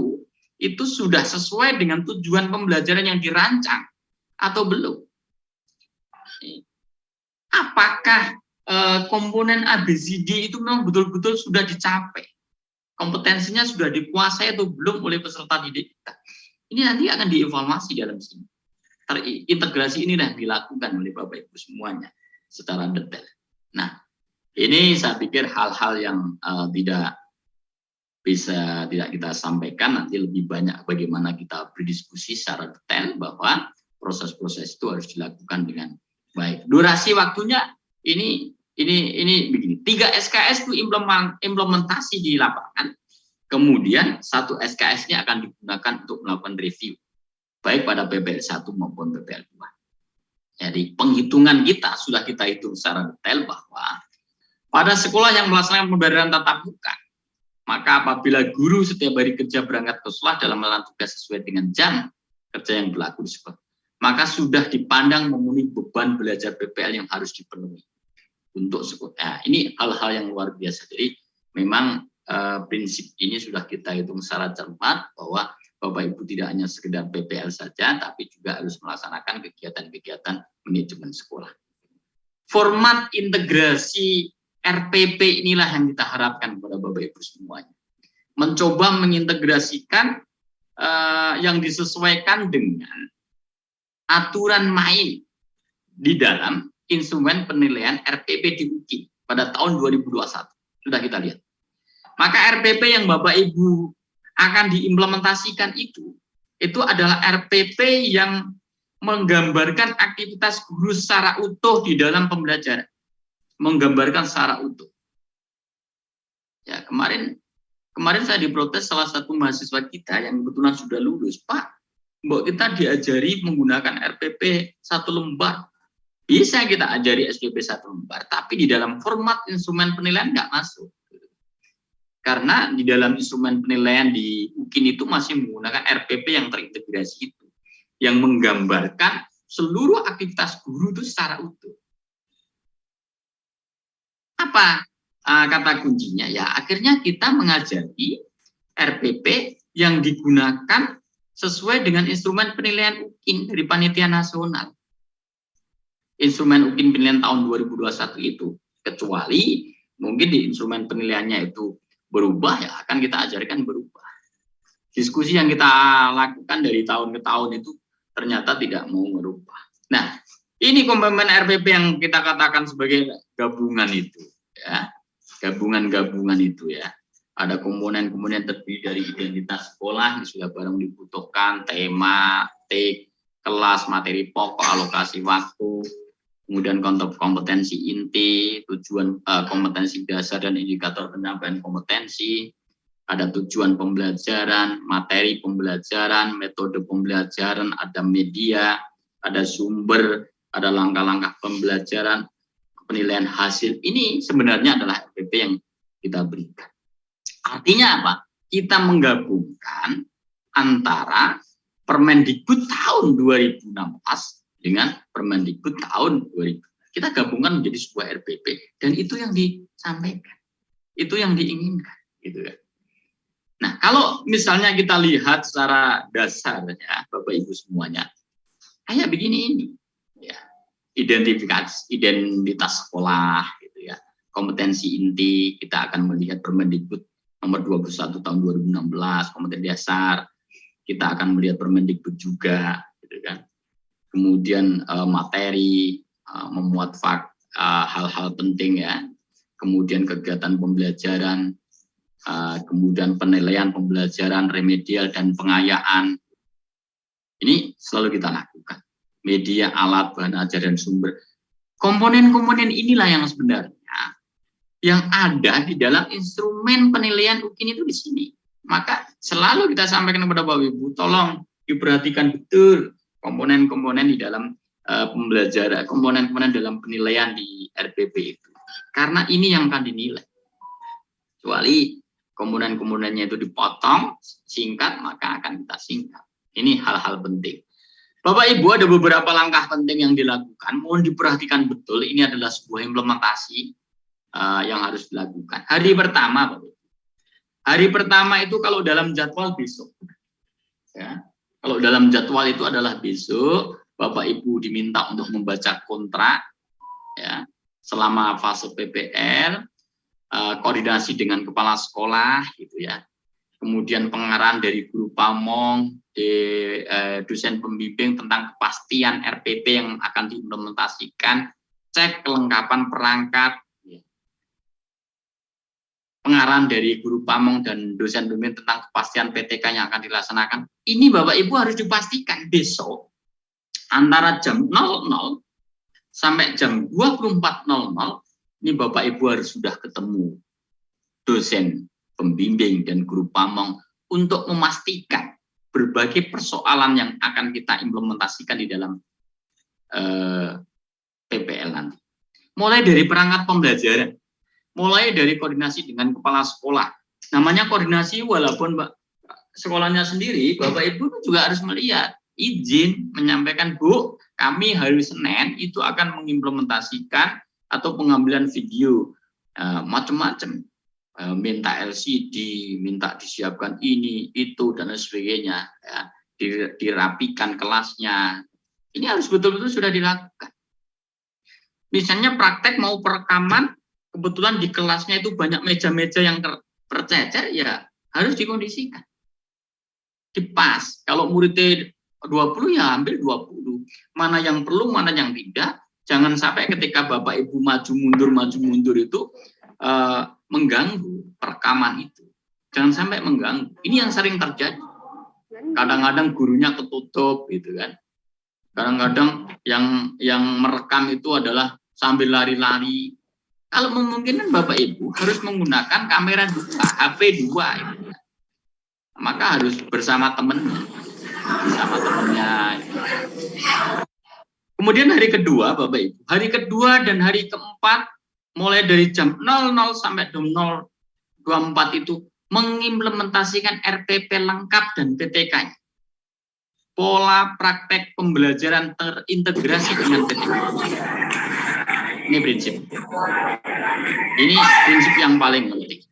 S1: itu sudah sesuai dengan tujuan pembelajaran yang dirancang atau belum? Apakah komponen ABCD itu memang betul-betul sudah dicapai? Kompetensinya sudah dikuasai atau belum oleh peserta didik kita? Ini nanti akan dievaluasi dalam sini. Integrasi ini yang dilakukan oleh Bapak Ibu semuanya secara detail. Nah, ini saya pikir hal-hal yang tidak kita sampaikan, nanti lebih banyak bagaimana kita berdiskusi secara detail bahwa proses-proses itu harus dilakukan dengan baik. Durasi waktunya ini begini, 3 SKS itu implementasi di lapangan, kemudian 1 SKS-nya akan digunakan untuk melakukan review, baik pada PPL 1 maupun PPL 2. Jadi penghitungan kita sudah kita hitung secara detail bahwa pada sekolah yang melaksanakan pembelajaran tatap muka, maka apabila guru setiap hari kerja berangkat ke sekolah dalam melakukan tugas sesuai dengan jam kerja yang berlaku di sekolah, maka sudah dipandang memenuhi beban belajar PPL yang harus dipenuhi untuk sekolah. Nah, ini hal-hal yang luar biasa. Jadi memang prinsip ini sudah kita hitung secara cermat bahwa Bapak Ibu tidak hanya sekedar PPL saja, tapi juga harus melaksanakan kegiatan-kegiatan manajemen sekolah. Format integrasi RPP inilah yang kita harapkan kepada Bapak Ibu semuanya. Mencoba mengintegrasikan yang disesuaikan dengan aturan main di dalam instrumen penilaian RPP di UKI pada tahun 2021. Sudah kita lihat. Maka RPP yang Bapak Ibu akan diimplementasikan itu adalah RPP yang menggambarkan aktivitas guru secara utuh di dalam pembelajaran. Menggambarkan secara utuh. Ya, kemarin saya diprotes salah satu mahasiswa kita yang kebetulan sudah lulus, Pak, mbok kita diajari menggunakan RPP 1 lembar. Bisa kita ajari SPP 1 lembar, tapi di dalam format instrumen penilaian nggak masuk. Karena di dalam instrumen penilaian di UKIN itu masih menggunakan RPP yang terintegrasi itu, yang menggambarkan seluruh aktivitas guru itu secara utuh. Apa kata kuncinya? Ya, akhirnya kita mengajari RPP yang digunakan sesuai dengan instrumen penilaian UKIN dari Panitia Nasional. Instrumen UKIN penilaian tahun 2021 itu, kecuali mungkin di instrumen penilaiannya itu berubah, ya akan kita ajarkan berubah. Diskusi yang kita lakukan dari tahun ke tahun itu ternyata tidak mau berubah. Nah, ini komponen RPP yang kita katakan sebagai gabungan itu, ya, gabungan-gabungan itu ya. Ada komponen-komponen terdiri dari identitas sekolah, yang sudah barang dibutuhkan, tema, TIK, kelas, materi pokok, alokasi waktu, kemudian kompetensi inti, tujuan kompetensi dasar dan indikator penyampaian kompetensi, ada tujuan pembelajaran, materi pembelajaran, metode pembelajaran, ada media, ada sumber, ada langkah-langkah pembelajaran, penilaian hasil. Ini sebenarnya adalah RPP yang kita berikan. Artinya apa? Kita menggabungkan antara Permendikbud tahun 2016 dengan Permendikbud tahun 2000. Kita gabungkan menjadi sebuah RPP, dan itu yang disampaikan, itu yang diinginkan, gitu kan. Nah, kalau misalnya kita lihat secara dasarnya, Bapak Ibu semuanya, kayak begini ini, ya, identitas sekolah, gitu ya, kompetensi inti, kita akan melihat Permendikbud nomor 21 tahun 2016, kompetensi dasar, kita akan melihat Permendikbud juga, gitu kan. Kemudian materi, memuat hal-hal penting ya, kemudian kegiatan pembelajaran, kemudian penilaian pembelajaran, remedial dan pengayaan. Ini selalu kita lakukan. Media, alat, bahan ajar dan sumber. Komponen-komponen inilah yang sebenarnya yang ada di dalam instrumen penilaian UKIN itu di sini. Maka selalu kita sampaikan kepada Bapak Ibu, tolong diperhatikan betul komponen-komponen di dalam pembelajaran, komponen-komponen dalam penilaian di RPP itu. Karena ini yang akan dinilai. Kecuali komponen-komponennya itu dipotong, singkat, maka akan kita singkat. Ini hal-hal penting. Bapak Ibu, ada beberapa langkah penting yang dilakukan. Mohon diperhatikan betul, ini adalah sebuah implementasi yang harus dilakukan. Hari pertama, Bapak Ibu. Hari pertama itu kalau dalam jadwal besok. Ya. Kalau dalam jadwal itu adalah besok, Bapak Ibu diminta untuk membaca kontrak, ya, selama fase PPL, koordinasi dengan kepala sekolah, gitu ya. Kemudian pengarahan dari guru pamong, dosen pembimbing tentang kepastian RPP yang akan diimplementasikan, cek kelengkapan perangkat, pengarahan dari guru pamong dan dosen pembimbing tentang kepastian PTK yang akan dilaksanakan. Ini Bapak Ibu harus dipastikan besok antara jam 00 sampai jam 24.00 ini Bapak Ibu harus sudah ketemu dosen pembimbing dan guru pamong untuk memastikan berbagai persoalan yang akan kita implementasikan di dalam PPL nanti. Mulai dari perangkat pembelajaran, mulai dari koordinasi dengan kepala sekolah. Namanya koordinasi walaupun sekolahnya sendiri, Bapak Ibu juga harus melihat, izin menyampaikan, Bu, kami hari Senin itu akan mengimplementasikan atau pengambilan video macam-macam. Minta LCD, minta disiapkan ini, itu, dan sebagainya. Ya, dirapikan kelasnya. Ini harus betul-betul sudah dilakukan. Misalnya praktek mau perekaman, kebetulan di kelasnya itu banyak meja-meja yang tercecer, ya harus dikondisikan. Dipas. Kalau muridnya 20, ya ambil 20. Mana yang perlu, mana yang tidak. Jangan sampai ketika Bapak Ibu maju mundur itu mengganggu perekaman itu. Jangan sampai mengganggu. Ini yang sering terjadi. Kadang-kadang gurunya ketutup gitu kan. Kadang-kadang yang merekam itu adalah sambil lari-lari. Kalau memungkinkan Bapak Ibu harus menggunakan kamera 2, HP 2. Gitu. Maka harus bersama temannya. Kemudian hari kedua, Bapak Ibu. Hari kedua dan hari keempat, mulai dari jam 00 sampai jam 24 itu mengimplementasikan RPP lengkap dan PTK-nya. Pola praktek pembelajaran terintegrasi dengan PTK. Ini prinsip. Ini prinsip yang paling penting.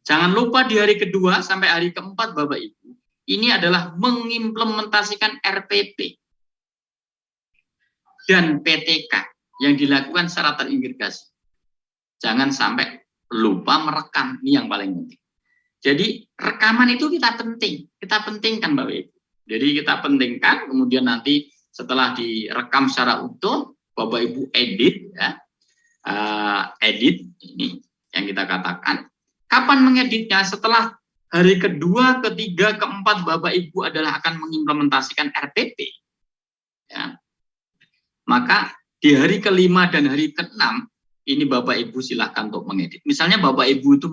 S1: Jangan lupa di hari kedua sampai hari keempat Bapak Ibu, ini adalah mengimplementasikan RPP dan PTK yang dilakukan secara terintegrasi. Jangan sampai lupa merekam, ini yang paling penting. Jadi rekaman itu kita pentingkan Bapak Ibu. Jadi kita pentingkan, kemudian nanti setelah direkam secara utuh, Bapak Ibu edit, ya, edit ini yang kita katakan. Kapan mengeditnya? Setelah hari kedua, ketiga, keempat Bapak Ibu adalah akan mengimplementasikan RPP. Ya. Maka di hari kelima dan hari keenam ini Bapak Ibu silahkan untuk mengedit. Misalnya Bapak Ibu itu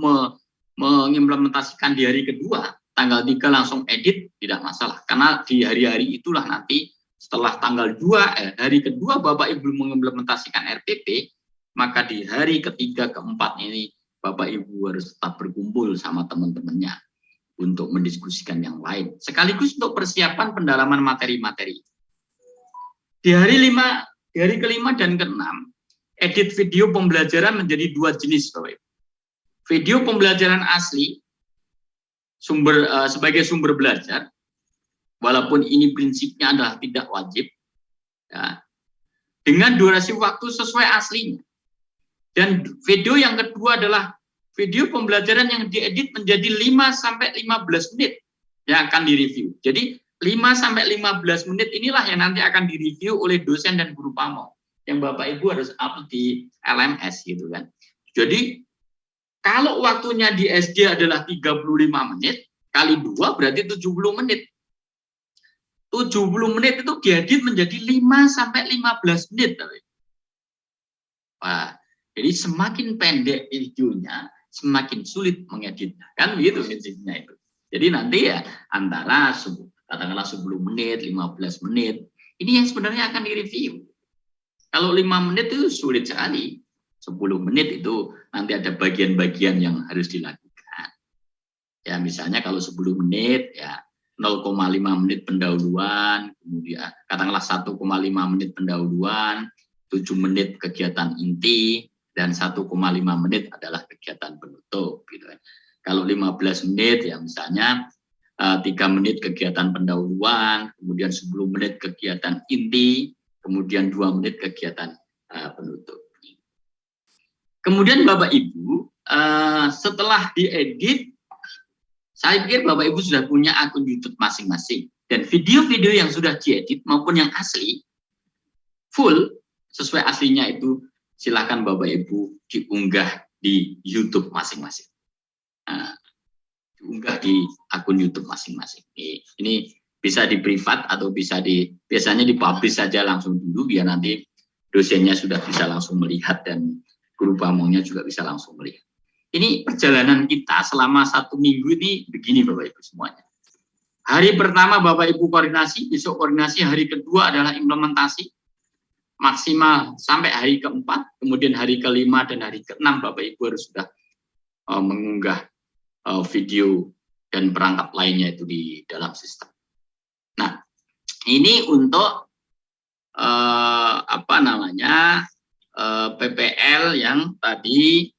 S1: mengimplementasikan di hari kedua, tanggal 3 langsung edit, tidak masalah. Karena di hari-hari itulah nanti setelah tanggal 2, hari kedua Bapak Ibu mengimplementasikan RPP, maka di hari ketiga, keempat ini Bapak Ibu harus tetap berkumpul sama teman-temannya untuk mendiskusikan yang lain. Sekaligus untuk persiapan pendalaman materi-materi. Di hari kelima dan keenam, edit video pembelajaran menjadi 2 jenis, Bapak Ibu. Video pembelajaran asli, sebagai sumber belajar, walaupun ini prinsipnya adalah tidak wajib, ya, dengan durasi waktu sesuai aslinya. Dan video yang kedua adalah video pembelajaran yang diedit menjadi 5-15 menit yang akan direview. Jadi 5-15 menit inilah yang nanti akan direview oleh dosen dan guru pamong yang Bapak Ibu harus upload di LMS gitu kan. Jadi kalau waktunya di SD adalah 35 menit kali 2 berarti 70 menit. 70 menit itu diedit menjadi 5-15 menit. Wah, jadi semakin pendek videonya, semakin sulit mengeditnya. Kan begitu prinsipnya itu. Jadi nanti ya antara katakanlah 10 menit, 15 menit. Ini yang sebenarnya akan direview. Kalau 5 menit itu sulit sekali. 10 menit itu nanti ada bagian-bagian yang harus dilakukan. Ya misalnya kalau 10 menit ya 0,5 menit pendahuluan, kemudian katakanlah 1,5 menit pendahuluan, 7 menit kegiatan inti, dan 1,5 menit adalah kegiatan penutup. Gitu. Kalau 15 menit ya misalnya 3 menit kegiatan pendahuluan, kemudian 10 menit kegiatan inti, kemudian 2 menit kegiatan penutup. Kemudian Bapak Ibu, setelah diedit, saya pikir Bapak Ibu sudah punya akun YouTube masing-masing. Dan video-video yang sudah diedit maupun yang asli, full, sesuai aslinya itu, silakan Bapak Ibu diunggah di YouTube masing-masing. Diunggah di akun YouTube masing-masing. Ini bisa di privat atau bisa biasanya dipublish saja langsung dulu, biar nanti dosennya sudah bisa langsung melihat dan guru pamongnya juga bisa langsung melihat. Ini perjalanan kita selama 1 minggu ini begini Bapak Ibu semuanya. Hari pertama Bapak Ibu koordinasi, besok koordinasi, hari kedua adalah implementasi maksimal sampai hari keempat, kemudian hari kelima dan hari keenam Bapak Ibu harus sudah mengunggah video dan perangkat lainnya itu di dalam sistem. Nah, ini untuk PPL yang tadi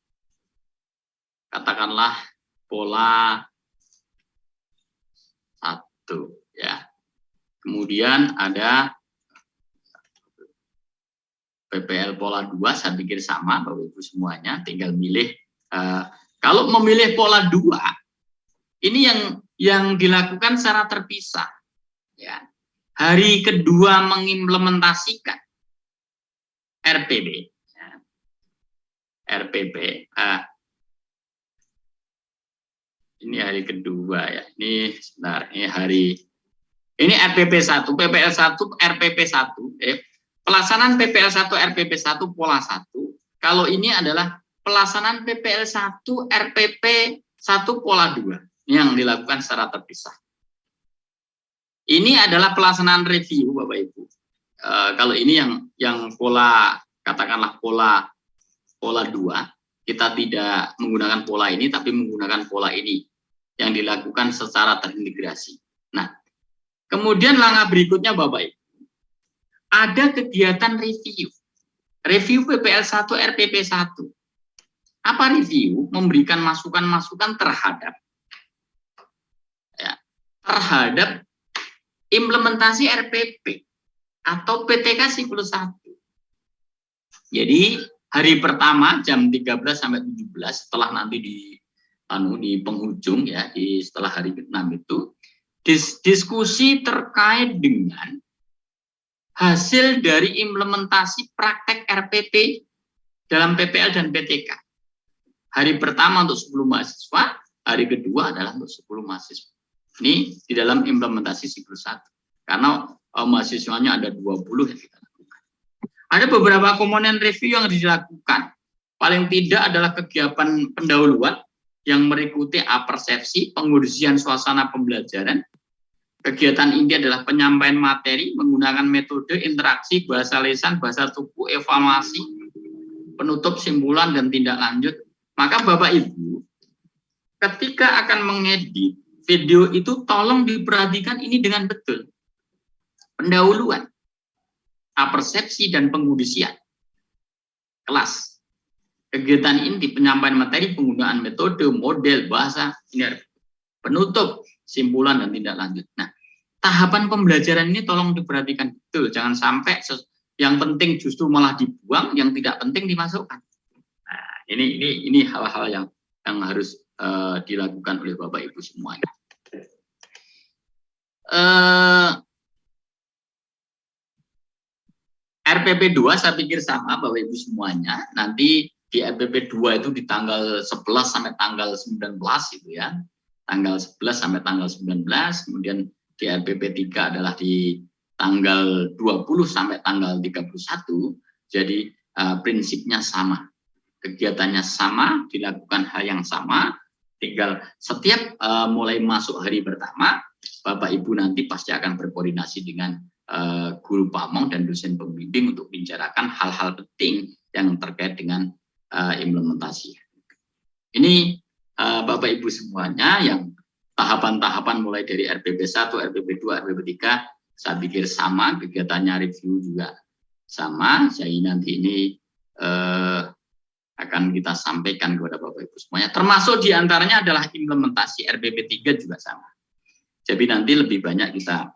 S1: katakanlah pola 1 ya. Kemudian ada PPL pola 2, saya pikir sama Bapak Ibu semuanya, tinggal milih. Kalau memilih pola 2, ini yang dilakukan secara terpisah. Ya. Hari kedua mengimplementasikan RPP. Ya. RPP. Ini hari kedua ya. Ini sebentar, ini RPP 1, PPL 1, RPP 1. Pelaksanaan PPL 1, RPP 1 pola 1. Kalau ini adalah pelaksanaan PPL 1, RPP 1 pola 2. Ini yang dilakukan secara terpisah. Ini adalah pelaksanaan review Bapak Ibu. Kalau ini yang pola, katakanlah pola 2, kita tidak menggunakan pola ini, tapi menggunakan pola ini yang dilakukan secara terintegrasi. Nah, kemudian langkah berikutnya Bapak Ibu, ada kegiatan review PPL 1 RPP 1. Apa review? Memberikan masukan-masukan terhadap implementasi RPP atau PTK siklus 1. Jadi hari pertama jam 13 sampai 17 setelah nanti di penghujung ya, setelah hari ke-6 itu diskusi terkait dengan hasil dari implementasi praktek RPP dalam PPL dan PTK. Hari pertama untuk 10 mahasiswa, hari kedua adalah untuk 10 mahasiswa. Ini di dalam implementasi siklus 1. Karena mahasiswanya ada 20 yang kita lakukan. Ada beberapa komponen review yang dilakukan. Paling tidak adalah kegiatan pendahuluan yang mengikuti apersepsi, pengurusian suasana pembelajaran. Kegiatan inti adalah penyampaian materi menggunakan metode interaksi, bahasa lisan, bahasa tubuh, evaluasi, penutup, simpulan, dan tindak lanjut. Maka Bapak Ibu, ketika akan mengedit video itu tolong diperhatikan ini dengan betul. Pendahuluan, apersepsi, dan pengurusian kelas. Kegiatan inti penyampaian materi, penggunaan metode, model, bahasa, penutup, simpulan, dan tindak lanjut. Nah, tahapan pembelajaran ini tolong diperhatikan betul. Jangan sampai yang penting justru malah dibuang, yang tidak penting dimasukkan. Nah, ini hal-hal yang harus dilakukan oleh Bapak Ibu semuanya. RPP 2 saya pikir sama Bapak Ibu semuanya. Nanti di RPP 2 itu di tanggal 11 sampai tanggal 19 itu ya. Tanggal 11 sampai tanggal 19, kemudian di RPP 3 adalah di tanggal 20 sampai tanggal 31. Jadi prinsipnya sama. Kegiatannya sama, dilakukan hal yang sama. Tinggal setiap mulai masuk hari pertama, Bapak Ibu nanti pasti akan berkoordinasi dengan guru pamong dan dosen pembimbing untuk membicarakan hal-hal penting yang terkait dengan implementasi. Ini Bapak Ibu semuanya yang tahapan-tahapan mulai dari RPP 1, RPP 2, RPP 3 saya pikir sama, kegiatannya review juga sama. Jadi nanti ini akan kita sampaikan kepada Bapak Ibu semuanya, termasuk diantaranya adalah implementasi RPP 3 juga sama. Jadi nanti lebih banyak kita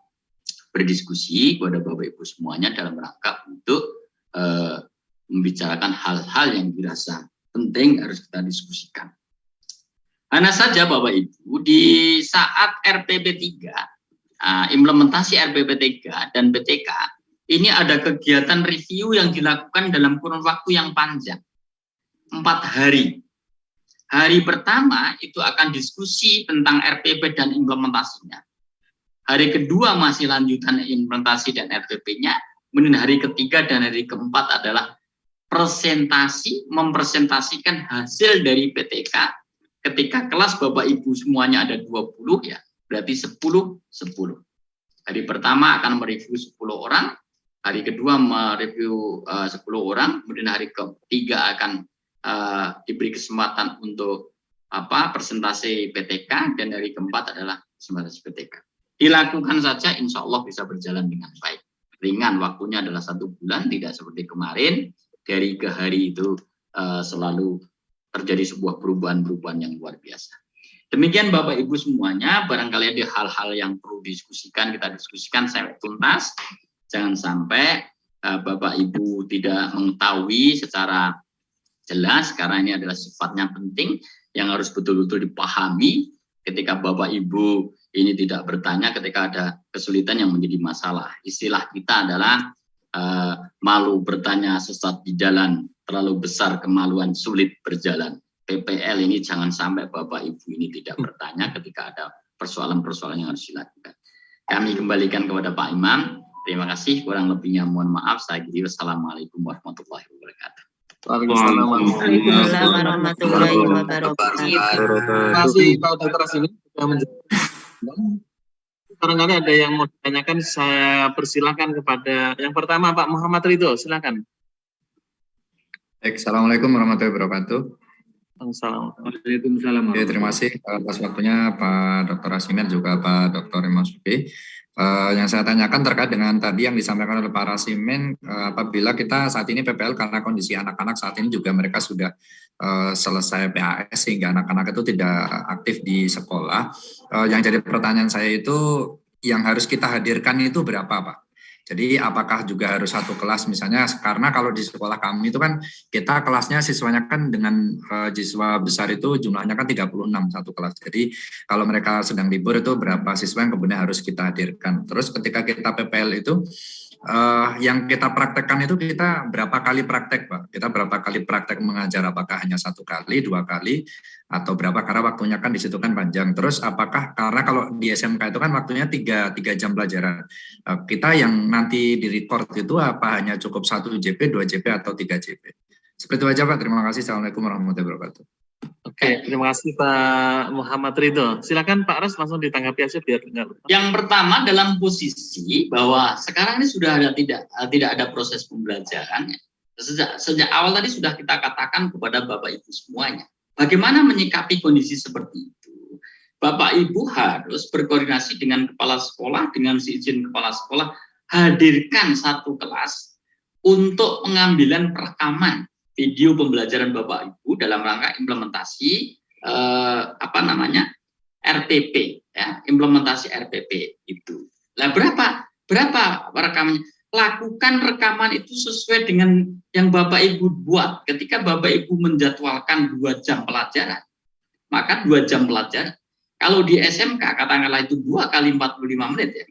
S1: berdiskusi kepada Bapak Ibu semuanya dalam rangka untuk membicarakan hal-hal yang dirasa penting harus kita diskusikan. Hanya saja Bapak Ibu, di saat RPP 3, implementasi RPP 3 dan PTK, ini ada kegiatan review yang dilakukan dalam kurun waktu yang panjang, 4 hari. Hari pertama itu akan diskusi tentang RPP dan implementasinya. Hari kedua masih lanjutan implementasi dan RPP-nya. Kemudian hari ketiga dan hari keempat adalah mempresentasikan hasil dari PTK. Ketika kelas Bapak Ibu semuanya ada 20 ya, berarti 10. Hari pertama akan mereview 10 orang, hari kedua mereview 10 orang, kemudian hari ketiga akan diberi kesempatan untuk presentasi PTK, dan hari keempat adalah presentasi PTK. Dilakukan saja, insya Allah bisa berjalan dengan baik. Ringan, waktunya adalah 1 bulan, tidak seperti kemarin, dari ke hari itu selalu terjadi sebuah perubahan-perubahan yang luar biasa. Demikian Bapak Ibu semuanya, barangkali ada hal-hal yang perlu diskusikan, kita diskusikan sampai tuntas. Jangan sampai Bapak Ibu tidak mengetahui secara jelas, karena ini adalah sifatnya penting, yang harus betul-betul dipahami. Ketika Bapak Ibu ini tidak bertanya ketika ada kesulitan yang menjadi masalah. Istilah kita adalah malu bertanya sesat di jalan, terlalu besar kemaluan sulit berjalan. PPL ini jangan sampai Bapak Ibu ini tidak bertanya ketika ada persoalan-persoalan yang harus dilakukan. Kami kembalikan kepada Pak Imam. Terima kasih, kurang lebihnya mohon maaf. Saya kira wassalamualaikum warahmatullahi wabarakatuh.
S2: Waalaikumsalam warahmatullahi wabarakatuh.
S3: Terima kasih Pak Dr. Rasini sudah menjelaskan. Barangkali ada yang mau ditanyakan, saya persilakan kepada yang pertama Pak Muhammad Ridho, silakan.
S4: Assalamualaikum warahmatullahi wabarakatuh.
S3: Waalaikumsalam.
S4: Oke, terima kasih atas waktunya Pak Dr. Rasimin juga Pak Dr. Imasuki. Yang saya tanyakan terkait dengan tadi yang disampaikan oleh Pak Rasimin, apabila kita saat ini PPL karena kondisi anak-anak saat ini juga mereka sudah selesai PAS sehingga anak-anak itu tidak aktif di sekolah. Yang jadi pertanyaan saya itu yang harus kita hadirkan itu berapa Pak? Jadi apakah juga harus satu kelas misalnya, karena kalau di sekolah kami itu kan kita kelasnya siswanya kan dengan siswa besar itu jumlahnya kan 36 satu kelas. Jadi kalau mereka sedang libur itu berapa siswa yang kemudian harus kita hadirkan. Terus ketika kita PPL itu yang kita praktekkan itu kita berapa kali praktek Pak? Kita berapa kali praktek mengajar, apakah hanya 1 kali, 2 kali, atau berapa, karena waktunya kan di situ kan panjang. Terus apakah, karena kalau di SMK itu kan waktunya 3 jam pelajaran. Kita yang nanti di record itu apa hanya cukup 1 JP, 2 JP, atau 3 JP? Seperti itu aja Pak, terima kasih. Assalamualaikum warahmatullahi wabarakatuh.
S3: Oke, terima kasih Pak Muhammad Ridho. Silakan Pak Ras langsung ditanggapi aja biar dengar.
S1: Yang pertama dalam posisi bahwa sekarang ini sudah ada tidak ada proses pembelajaran. Sejak awal tadi sudah kita katakan kepada Bapak Ibu semuanya. Bagaimana menyikapi kondisi seperti itu? Bapak Ibu harus berkoordinasi dengan kepala sekolah, dengan seizin kepala sekolah, hadirkan satu kelas untuk pengambilan perekaman video pembelajaran Bapak Ibu dalam rangka implementasi RPP, ya, implementasi RPP itu. Nah, berapa rekamannya? Lakukan rekaman itu sesuai dengan yang Bapak Ibu buat. Ketika Bapak Ibu menjadwalkan 2 jam pelajaran, maka 2 jam pelajaran. Kalau di SMK katakanlah itu 2 kali 45 menit ya.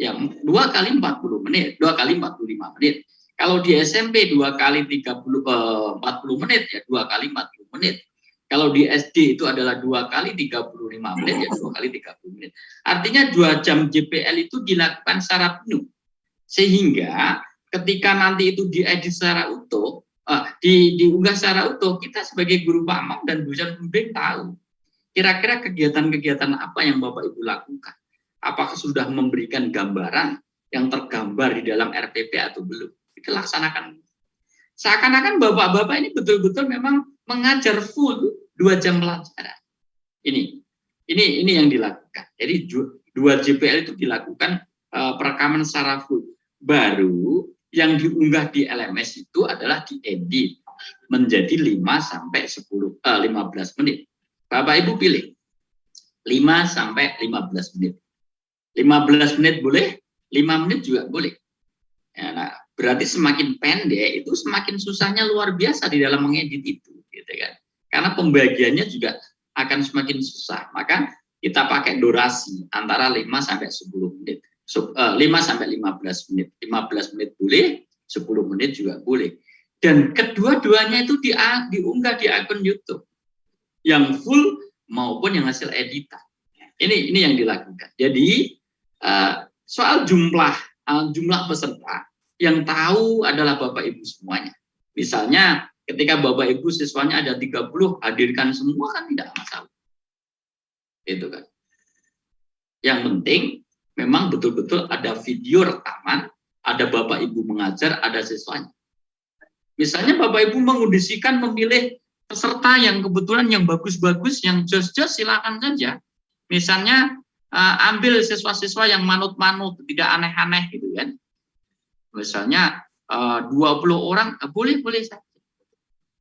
S1: Ya, 2 kali 40 menit, 2 kali 45 menit. Kalau di SMP 2 kali 40 menit ya 2 kali 40 menit. Kalau di SD itu adalah 2 kali 35 menit ya 2 kali 30 menit. Artinya 2 jam JPL itu dilakukan secara penuh. Sehingga ketika nanti itu diedit secara utuh, diunggah secara utuh, kita sebagai guru pamong dan dosen pembimbing tahu kira-kira kegiatan-kegiatan apa yang Bapak Ibu lakukan. Apakah sudah memberikan gambaran yang tergambar di dalam RPP atau belum? Kita laksanakan. Seakan-akan bapak-bapak ini betul-betul memang mengajar full 2 jam pelajaran. Ini yang dilakukan. Jadi 2 JPL itu dilakukan perekaman secara full. Baru yang diunggah di LMS itu adalah diedit menjadi 15 menit. Bapak Ibu pilih 5 sampai 15 menit. 15 menit boleh, 5 menit juga boleh. Ya, nah, berarti semakin pendek itu semakin susahnya luar biasa di dalam mengedit itu, gitu kan? Karena pembagiannya juga akan semakin susah. Maka kita pakai durasi antara 5 sampai 10 menit. 5 sampai 15 menit. 15 menit boleh, 10 menit juga boleh. Dan kedua-duanya itu diunggah di akun YouTube. Yang full maupun yang hasil editan. Ini yang dilakukan. Jadi soal jumlah peserta yang tahu adalah Bapak Ibu semuanya. Misalnya ketika Bapak Ibu siswanya ada 30, hadirkan semua kan tidak masalah. Itu kan. Yang penting memang betul-betul ada video rekaman, ada Bapak Ibu mengajar, ada siswanya. Misalnya Bapak Ibu mengondisikan memilih peserta yang kebetulan yang bagus-bagus, yang jos-jos, silakan saja. Misalnya ambil siswa-siswa yang manut-manut, tidak aneh-aneh gitu kan. Misalnya 20 orang, boleh saja.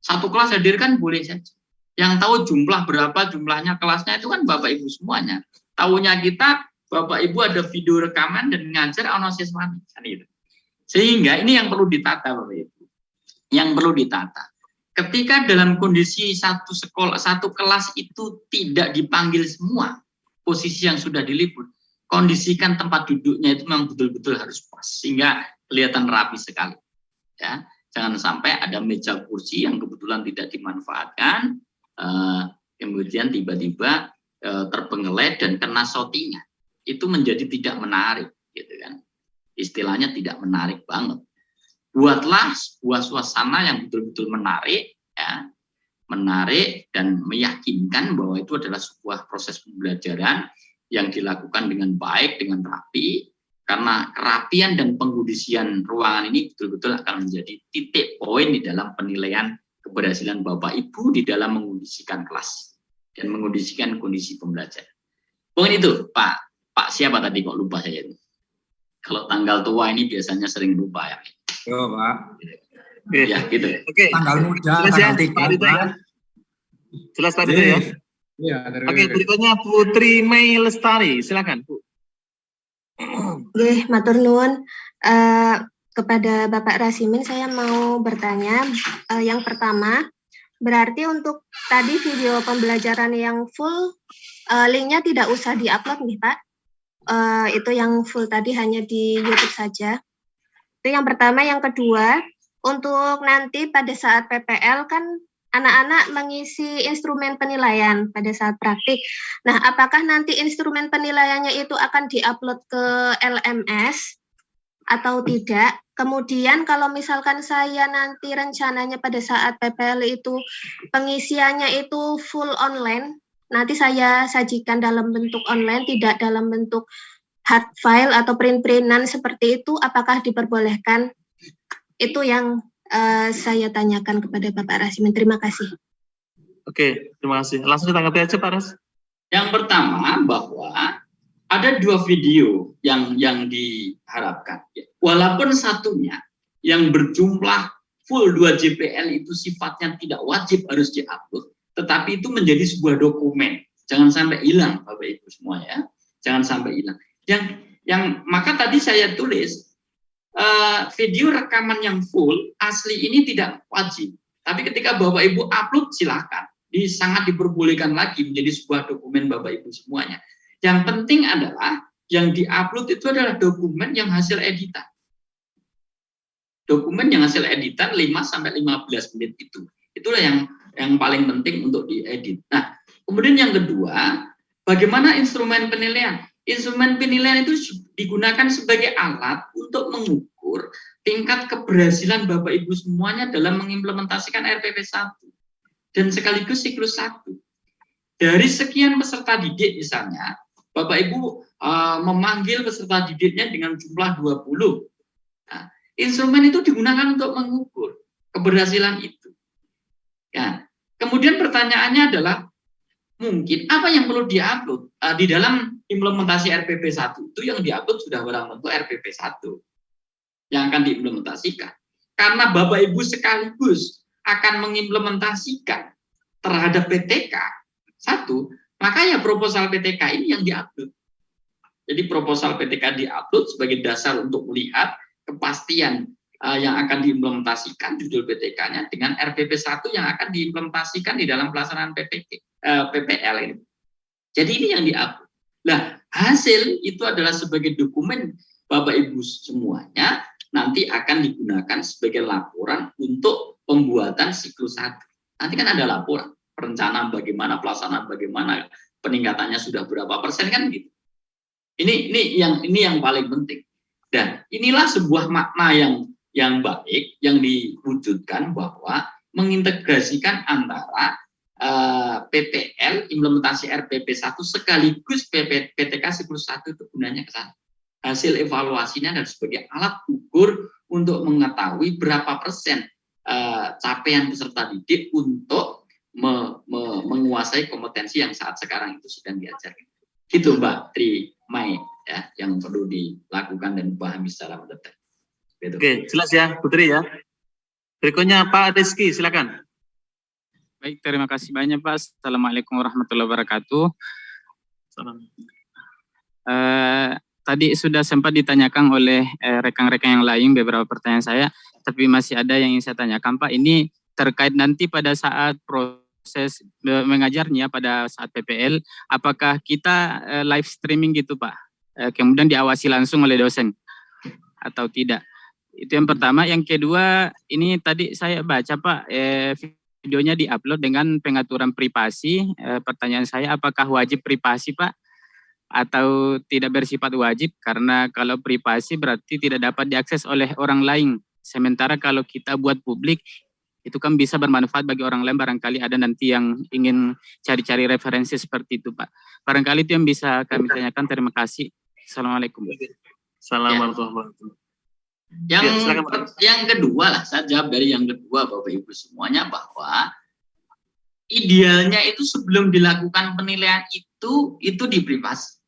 S1: Satu kelas hadirkan boleh saja. Yang tahu jumlah berapa jumlahnya kelasnya itu kan Bapak Ibu semuanya. Tahunya kita, Bapak Ibu ada video rekaman dan ngajar ono siswanya. Gitu. Sehingga ini yang perlu ditata Bapak Ibu. Yang perlu ditata. Ketika dalam kondisi satu kelas itu tidak dipanggil semua, posisi yang sudah diliput, kondisikan tempat duduknya itu memang betul-betul harus pas sehingga kelihatan rapi sekali. Ya, jangan sampai ada meja kursi yang kebetulan tidak dimanfaatkan, kemudian tiba-tiba terbengkelai dan kena shouting-nya. Itu menjadi tidak menarik, gitu kan? Istilahnya tidak menarik banget. Buatlah sebuah suasana yang betul-betul menarik, ya, menarik dan meyakinkan bahwa itu adalah sebuah proses pembelajaran yang dilakukan dengan baik, dengan rapi, karena kerapian dan pengkondisian ruangan ini betul-betul akan menjadi titik poin di dalam penilaian keberhasilan Bapak Ibu di dalam mengondisikan kelas dan mengondisikan kondisi pembelajaran. Poin itu, Pak siapa tadi kok lupa saya itu? Kalau tanggal tua ini biasanya sering lupa ya.
S4: Yo, Pak.
S1: Ya, gitu.
S3: Oke.
S4: Tanggal muda,
S3: Jelas ya,
S4: tanggal 3,
S3: Pak Rito ya. Jelas Pak Rito ya.
S4: Iya,
S3: Oke, berikutnya Putri Mei Lestari, silakan Bu.
S2: Oke, matur nuwun. Kepada Bapak Rasimin saya mau bertanya. Yang pertama, berarti untuk tadi video pembelajaran yang full, linknya tidak usah diupload nih Pak. Itu yang full tadi hanya di YouTube saja. Itu yang pertama. Yang kedua, untuk nanti pada saat PPL kan anak-anak mengisi instrumen penilaian pada saat praktik. Nah, apakah nanti instrumen penilaiannya itu akan diupload ke LMS atau tidak? Kemudian kalau misalkan saya nanti rencananya pada saat PPL itu pengisiannya itu full online, nanti saya sajikan dalam bentuk online, tidak dalam bentuk hard file atau print-printan seperti itu, apakah diperbolehkan? Itu yang saya tanyakan kepada Bapak Rasimin. Terima kasih.
S3: Oke, terima kasih. Langsung ditanggapi aja Pak Ras.
S1: Yang pertama bahwa ada 2 video yang diharapkan. Walaupun satunya yang berjumlah full 2 JPL itu sifatnya tidak wajib harus diupload, tetapi itu menjadi sebuah dokumen. Jangan sampai hilang Bapak Ibu semua ya. Jangan sampai hilang. Yang maka tadi saya tulis video rekaman yang full asli ini tidak wajib. Tapi ketika Bapak Ibu upload silakan. Sangat diperbolehkan lagi menjadi sebuah dokumen Bapak Ibu semuanya. Yang penting adalah yang diupload itu adalah dokumen yang hasil editan. Dokumen yang hasil editan 5-15 menit itu. Itulah yang paling penting untuk diedit. Nah, kemudian yang kedua, bagaimana instrumen penilaian? Instrumen penilaian itu digunakan sebagai alat untuk mengukur tingkat keberhasilan Bapak Ibu semuanya dalam mengimplementasikan RPP 1 dan sekaligus siklus 1. Dari sekian peserta didik misalnya, Bapak Ibu memanggil peserta didiknya dengan jumlah 20. Nah, instrumen itu digunakan untuk mengukur keberhasilan itu. Ya. Kemudian pertanyaannya adalah, mungkin apa yang perlu diupload di dalam implementasi RPP 1 itu yang diupload sudah barang tentu RPP 1 yang akan diimplementasikan. Karena Bapak Ibu sekaligus akan mengimplementasikan terhadap PTK 1, maka ya proposal PTK ini yang diupload. Jadi proposal PTK diupload sebagai dasar untuk melihat kepastian yang akan diimplementasikan judul PTK-nya dengan RPP 1 yang akan diimplementasikan di dalam pelaksanaan PPL ini. Jadi ini yang diupload. Nah, hasil itu adalah sebagai dokumen Bapak Ibu semuanya nanti akan digunakan sebagai laporan untuk pembuatan siklus 1. Nanti kan ada laporan, perencanaan bagaimana, pelaksanaan bagaimana, peningkatannya sudah berapa persen kan gitu. Ini yang paling penting. Dan inilah sebuah makna yang baik yang diwujudkan bahwa mengintegrasikan antara PPL implementasi RPP 1 sekaligus PTK siklus 1 itu gunanya ke sana. Hasil evaluasinya dan sebagai alat ukur untuk mengetahui berapa persen capaian peserta didik untuk menguasai kompetensi yang saat sekarang itu sedang diajarkan. Gitu Mbak Tri Mai ya, yang perlu dilakukan dan dipahami secara mendetail. Gitu.
S3: Oke, jelas ya Putri ya. Berikutnya Pak Rizky, silakan.
S5: Baik, terima kasih banyak Pak. Assalamualaikum warahmatullahi wabarakatuh. Tadi sudah sempat ditanyakan oleh rekan-rekan yang lain beberapa pertanyaan saya, tapi masih ada yang ingin saya tanyakan Pak. Ini terkait nanti pada saat proses mengajarnya pada saat PPL, apakah kita live streaming gitu Pak? Kemudian diawasi langsung oleh dosen atau tidak? Itu yang pertama. Yang kedua, ini tadi saya baca Pak, videonya diupload dengan pengaturan privasi. Pertanyaan saya, apakah wajib privasi Pak? Atau tidak bersifat wajib? Karena kalau privasi berarti tidak dapat diakses oleh orang lain. Sementara kalau kita buat publik, itu kan bisa bermanfaat bagi orang lain. Barangkali ada nanti yang ingin cari-cari referensi seperti itu Pak. Barangkali itu yang bisa kami tanyakan. Terima kasih. Assalamualaikum.
S3: Assalamualaikum warahmatullahi wabarakatuh.
S1: Yang kedua lah, saya jawab dari yang kedua Bapak Ibu semuanya, bahwa idealnya itu sebelum dilakukan penilaian itu diberi privasi.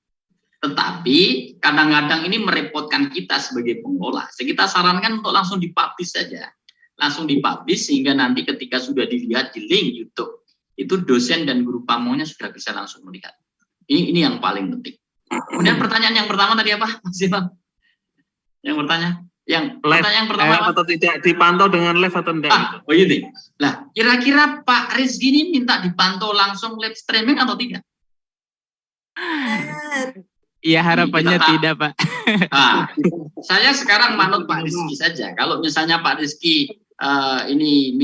S1: Tetapi kadang-kadang ini merepotkan kita sebagai pengelola. Kita sarankan untuk langsung dipublish saja. Langsung dipublish sehingga nanti ketika sudah dilihat di link YouTube, itu dosen dan guru pamunya sudah bisa langsung melihat. Ini yang paling penting. Kemudian pertanyaan yang pertama tadi apa, Mas Imam? Yang pertanyaan pertama
S3: atau tidak dipantau dengan live atau enggak?
S1: Oh iya. Lah, kira-kira Pak Rizky ini minta dipantau langsung live streaming atau tidak?
S5: Iya, harapannya tidak, Pak.
S1: Nah, saya sekarang manut Pak Rizky saja. Kalau misalnya Pak Rizky ini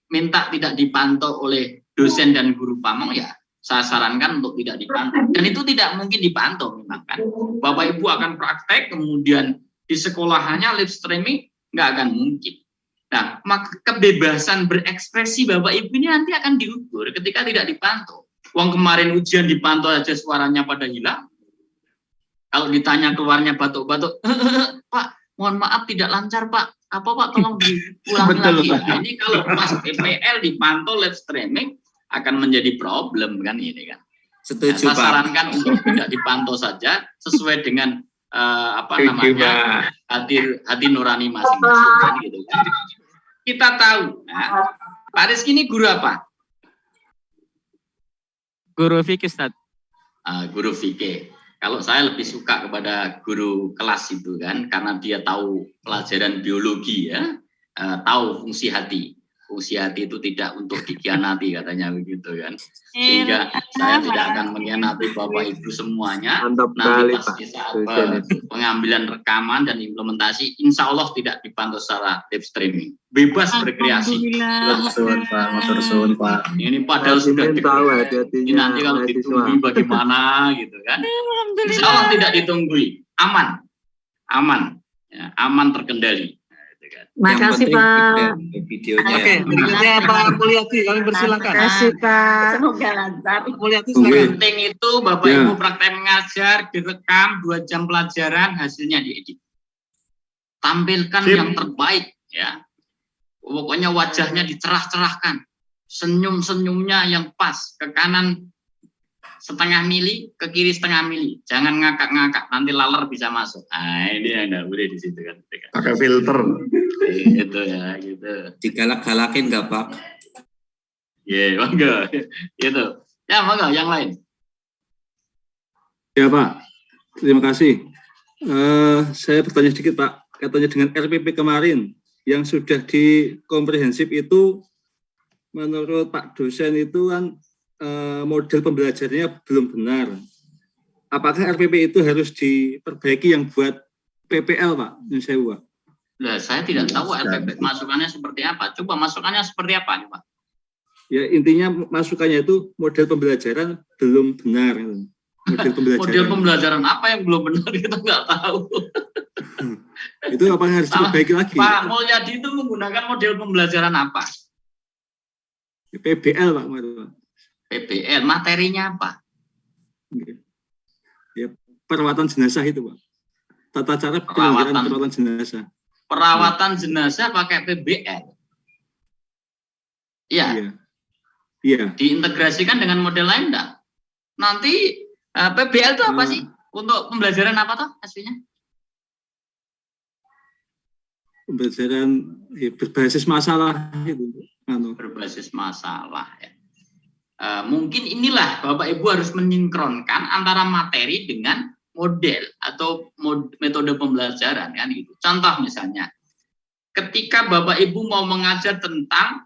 S1: minta tidak dipantau oleh dosen dan guru pamong, ya saya sarankan untuk tidak dipantau. Dan itu tidak mungkin dipantau memang kan. Bapak Ibu akan praktek, kemudian di sekolahannya live streaming, nggak akan mungkin. Nah, maka kebebasan berekspresi Bapak Ibu ini nanti akan diukur ketika tidak dipantau. Uang kemarin ujian dipantau aja suaranya pada hilang. Kalau ditanya keluarnya batuk-batuk, Pak, mohon maaf tidak lancar Pak. Apa Pak, tolong diulangi lagi. Nah, ini kalau pas PPL dipantau live streaming akan menjadi problem kan ini kan.
S4: Setuju,
S1: Saya
S4: Pak.
S1: sarankan untuk tidak dipantau saja sesuai dengan hati nurani masing-masing kan gitu. Kita tahu. Nah, Pak Rizky ini guru apa?
S5: Guru fikih, Ustaz.
S1: Guru fikih. Kalau saya lebih suka kepada guru kelas itu kan, karena dia tahu pelajaran biologi ya, tahu fungsi hati. Fungsi hati itu tidak untuk dikhianati katanya begitu kan. Sehingga saya tidak akan mengkhianati Bapak Ibu semuanya. Nanti pasti saat pengambilan rekaman dan implementasi, insya Allah tidak dipantau secara live streaming. Bebas berkreasi.
S3: Pak.
S1: Ini padahal sudah ini nanti kalau ditunggu bagaimana gitu kan. Insya Allah tidak ditunggu, aman, ya, aman terkendali.
S6: Makasih Pak.
S3: Oke, berikutnya Pak Mulyadi, kami persilakan.
S6: Makasih Pak. Semoga lancar.
S3: Mulyadi silakan.
S1: Penting itu Bapak Ibu praktek mengajar, direkam 2 jam pelajaran, hasilnya diedit. Tampilkan yang terbaik ya. Pokoknya wajahnya dicerah-cerahkan. Senyum-senyumnya yang pas, ke kanan setengah mili, ke kiri setengah mili. Jangan ngakak-ngakak, nanti laler bisa masuk. Nah, ini yang nggak boleh di situ kan.
S3: Pakai filter.
S1: Gitu ya, gitu.
S4: Digalak-galakin nggak, Pak?
S1: Ya, monggo. Gitu. Ya, monggo yang lain.
S7: Ya, Pak. Terima kasih. Saya bertanya sedikit, Pak. Katanya dengan RPP kemarin yang sudah di komprehensif itu, menurut Pak dosen itu kan model pembelajarannya belum benar. Apakah RPP itu harus diperbaiki yang buat PPL, Pak? Pak?
S1: Nah, saya tidak tahu RPP masukannya seperti apa. Coba masukannya seperti apa nih, Pak?
S7: Ya, intinya masukannya itu model pembelajaran belum benar.
S1: Model pembelajaran apa yang belum benar kita nggak tahu.
S7: Itu apa yang harus diperbaiki lagi?
S1: Pak Mulyadi itu menggunakan model pembelajaran apa?
S7: PBL, Pak.
S1: PBL, materinya apa?
S7: Ya, perawatan jenazah itu, Pak. Tata cara perawatan jenazah.
S1: Perawatan jenazah pakai PBL. Iya. Iya. Diintegrasikan dengan model lain enggak? Nanti PBL itu apa sih? Untuk pembelajaran apa toh hasilnya?
S7: Pembelajaran berbasis masalah itu.
S1: Berbasis masalah ya. Mungkin inilah Bapak Ibu harus menyinkronkan antara materi dengan model atau metode pembelajaran kan gitu. Contoh misalnya, ketika Bapak Ibu mau mengajar tentang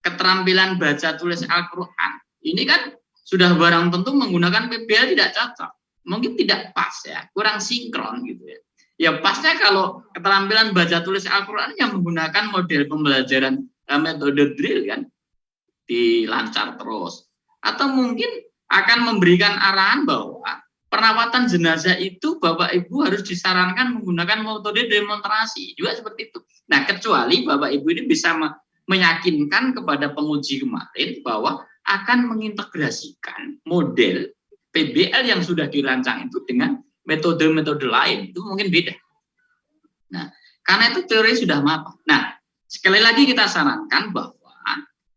S1: keterampilan baca tulis Al-Quran, ini kan sudah barang tentu menggunakan PBL tidak cocok, mungkin tidak pas ya, kurang sinkron gitu ya. Ya pasnya kalau keterampilan baca tulis Al-Quran yang menggunakan model pembelajaran metode drill kan, dilancar terus. Atau mungkin akan memberikan arahan bahwa perawatan jenazah itu Bapak Ibu harus disarankan menggunakan metode demonstrasi, juga seperti itu. Nah, kecuali Bapak Ibu ini bisa meyakinkan kepada penguji kemarin bahwa akan mengintegrasikan model PBL yang sudah dirancang itu dengan metode-metode lain, itu mungkin beda. Nah, karena itu teori sudah mapan. Nah, sekali lagi kita sarankan bahwa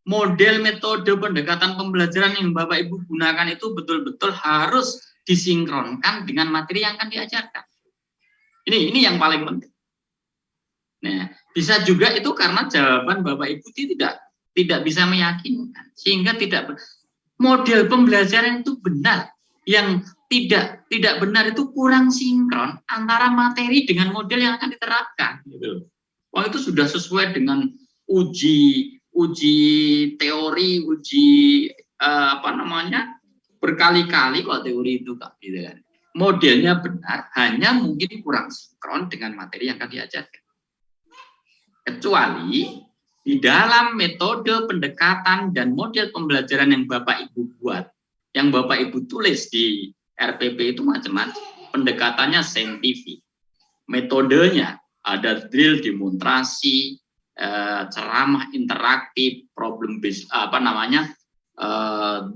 S1: model metode pendekatan pembelajaran yang Bapak Ibu gunakan itu betul-betul harus disinkronkan dengan materi yang akan diajarkan. Ini yang paling penting. Nah, bisa juga itu karena jawaban Bapak Ibu tidak bisa meyakinkan, sehingga model pembelajaran itu benar. Yang tidak benar itu kurang sinkron antara materi dengan model yang akan diterapkan. Gitu. Wah, itu sudah sesuai dengan uji teori, berkali-kali kok teori itu Kak, gitu kan. Modelnya benar, hanya mungkin kurang sinkron dengan materi yang akan diajarkan. Kecuali di dalam metode pendekatan dan model pembelajaran yang Bapak Ibu buat, yang Bapak Ibu tulis di RPP itu macam-macam. Pendekatannya saintifik. Metodenya ada drill, demonstrasi, ceramah interaktif, problem based,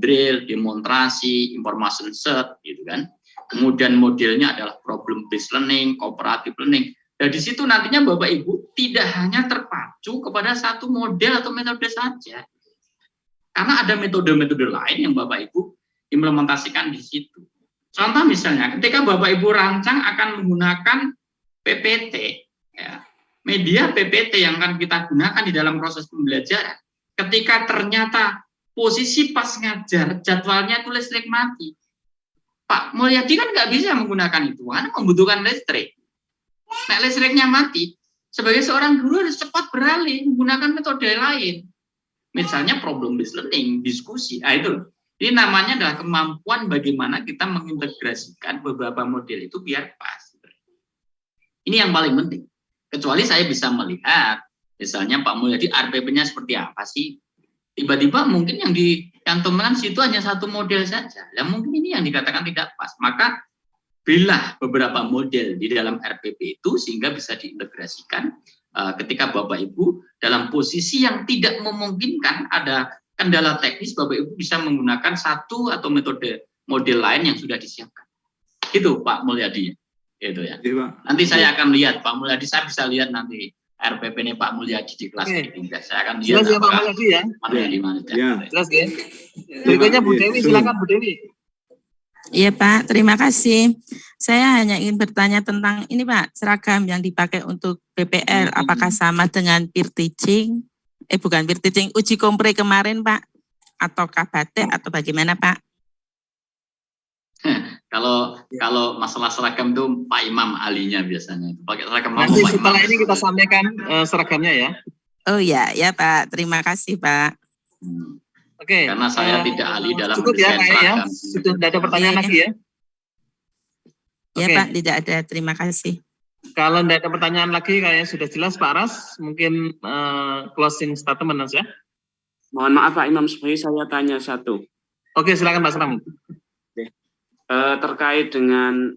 S1: drill, demonstrasi, information set, gitu kan. Kemudian modelnya adalah problem based learning, cooperative learning. Dan di situ nantinya Bapak Ibu tidak hanya terpacu kepada satu model atau metode saja. Karena ada metode-metode lain yang Bapak Ibu implementasikan di situ. Contoh misalnya, ketika Bapak Ibu rancang akan menggunakan PPT, ya, media PPT yang akan kita gunakan di dalam proses pembelajaran, ketika ternyata posisi pas ngajar, jadwalnya itu listrik mati, Pak Mulyadi kan nggak bisa menggunakan itu, karena membutuhkan listrik. Nah, listriknya mati, sebagai seorang guru harus cepat beralih menggunakan metode lain. Misalnya problem based learning, diskusi. Nah, itu. Ini namanya adalah kemampuan bagaimana kita mengintegrasikan beberapa model itu biar pas. Ini yang paling penting. Kecuali saya bisa melihat, misalnya Pak Mulyadi RPP-nya seperti apa sih? Tiba-tiba mungkin yang dicantumkan situ hanya satu model saja. Nah, mungkin ini yang dikatakan tidak pas. Maka pilihlah beberapa model di dalam RPP itu sehingga bisa diintegrasikan ketika Bapak Ibu dalam posisi yang tidak memungkinkan ada kendala teknis, Bapak Ibu bisa menggunakan satu atau model lain yang sudah disiapkan. Itu Pak Mulyadi. Itu ya. Nanti saya akan lihat Pak Mulyadi, saya bisa lihat nanti RPP-nya Pak Mulyadi di kelas ketiga. Saya akan lihat
S3: jelas ya Pak Mulyadi ya. Jelas ya. Berikutnya Bu Dewi, silakan Bu Dewi.
S8: Iya Pak, terima kasih. Saya hanya ingin bertanya tentang ini Pak, seragam yang dipakai untuk PPL, apakah sama dengan peer teaching? Bukan peer teaching, uji kompre kemarin Pak, ataukah batik atau bagaimana Pak?
S1: Kalau masalah seragam itu Pak Imam ahlinya biasanya. Pakai seragam
S3: nanti setelah ini kita sampaikan seragamnya ya.
S8: Oh ya Pak, terima kasih Pak.
S3: Oke.
S1: Karena saya tidak ahli dalam
S3: cukup ya kayaknya ya. Sudah tidak ada pertanyaan lagi ya.
S8: Ya Pak, tidak ada. Terima kasih.
S3: Kalau tidak ada pertanyaan lagi kayaknya sudah jelas Pak Ras. Mungkin closing statement ya.
S9: Mohon maaf Pak Imam Sufi, saya tanya satu.
S3: Oke, silakan Pak Sram.
S9: Terkait dengan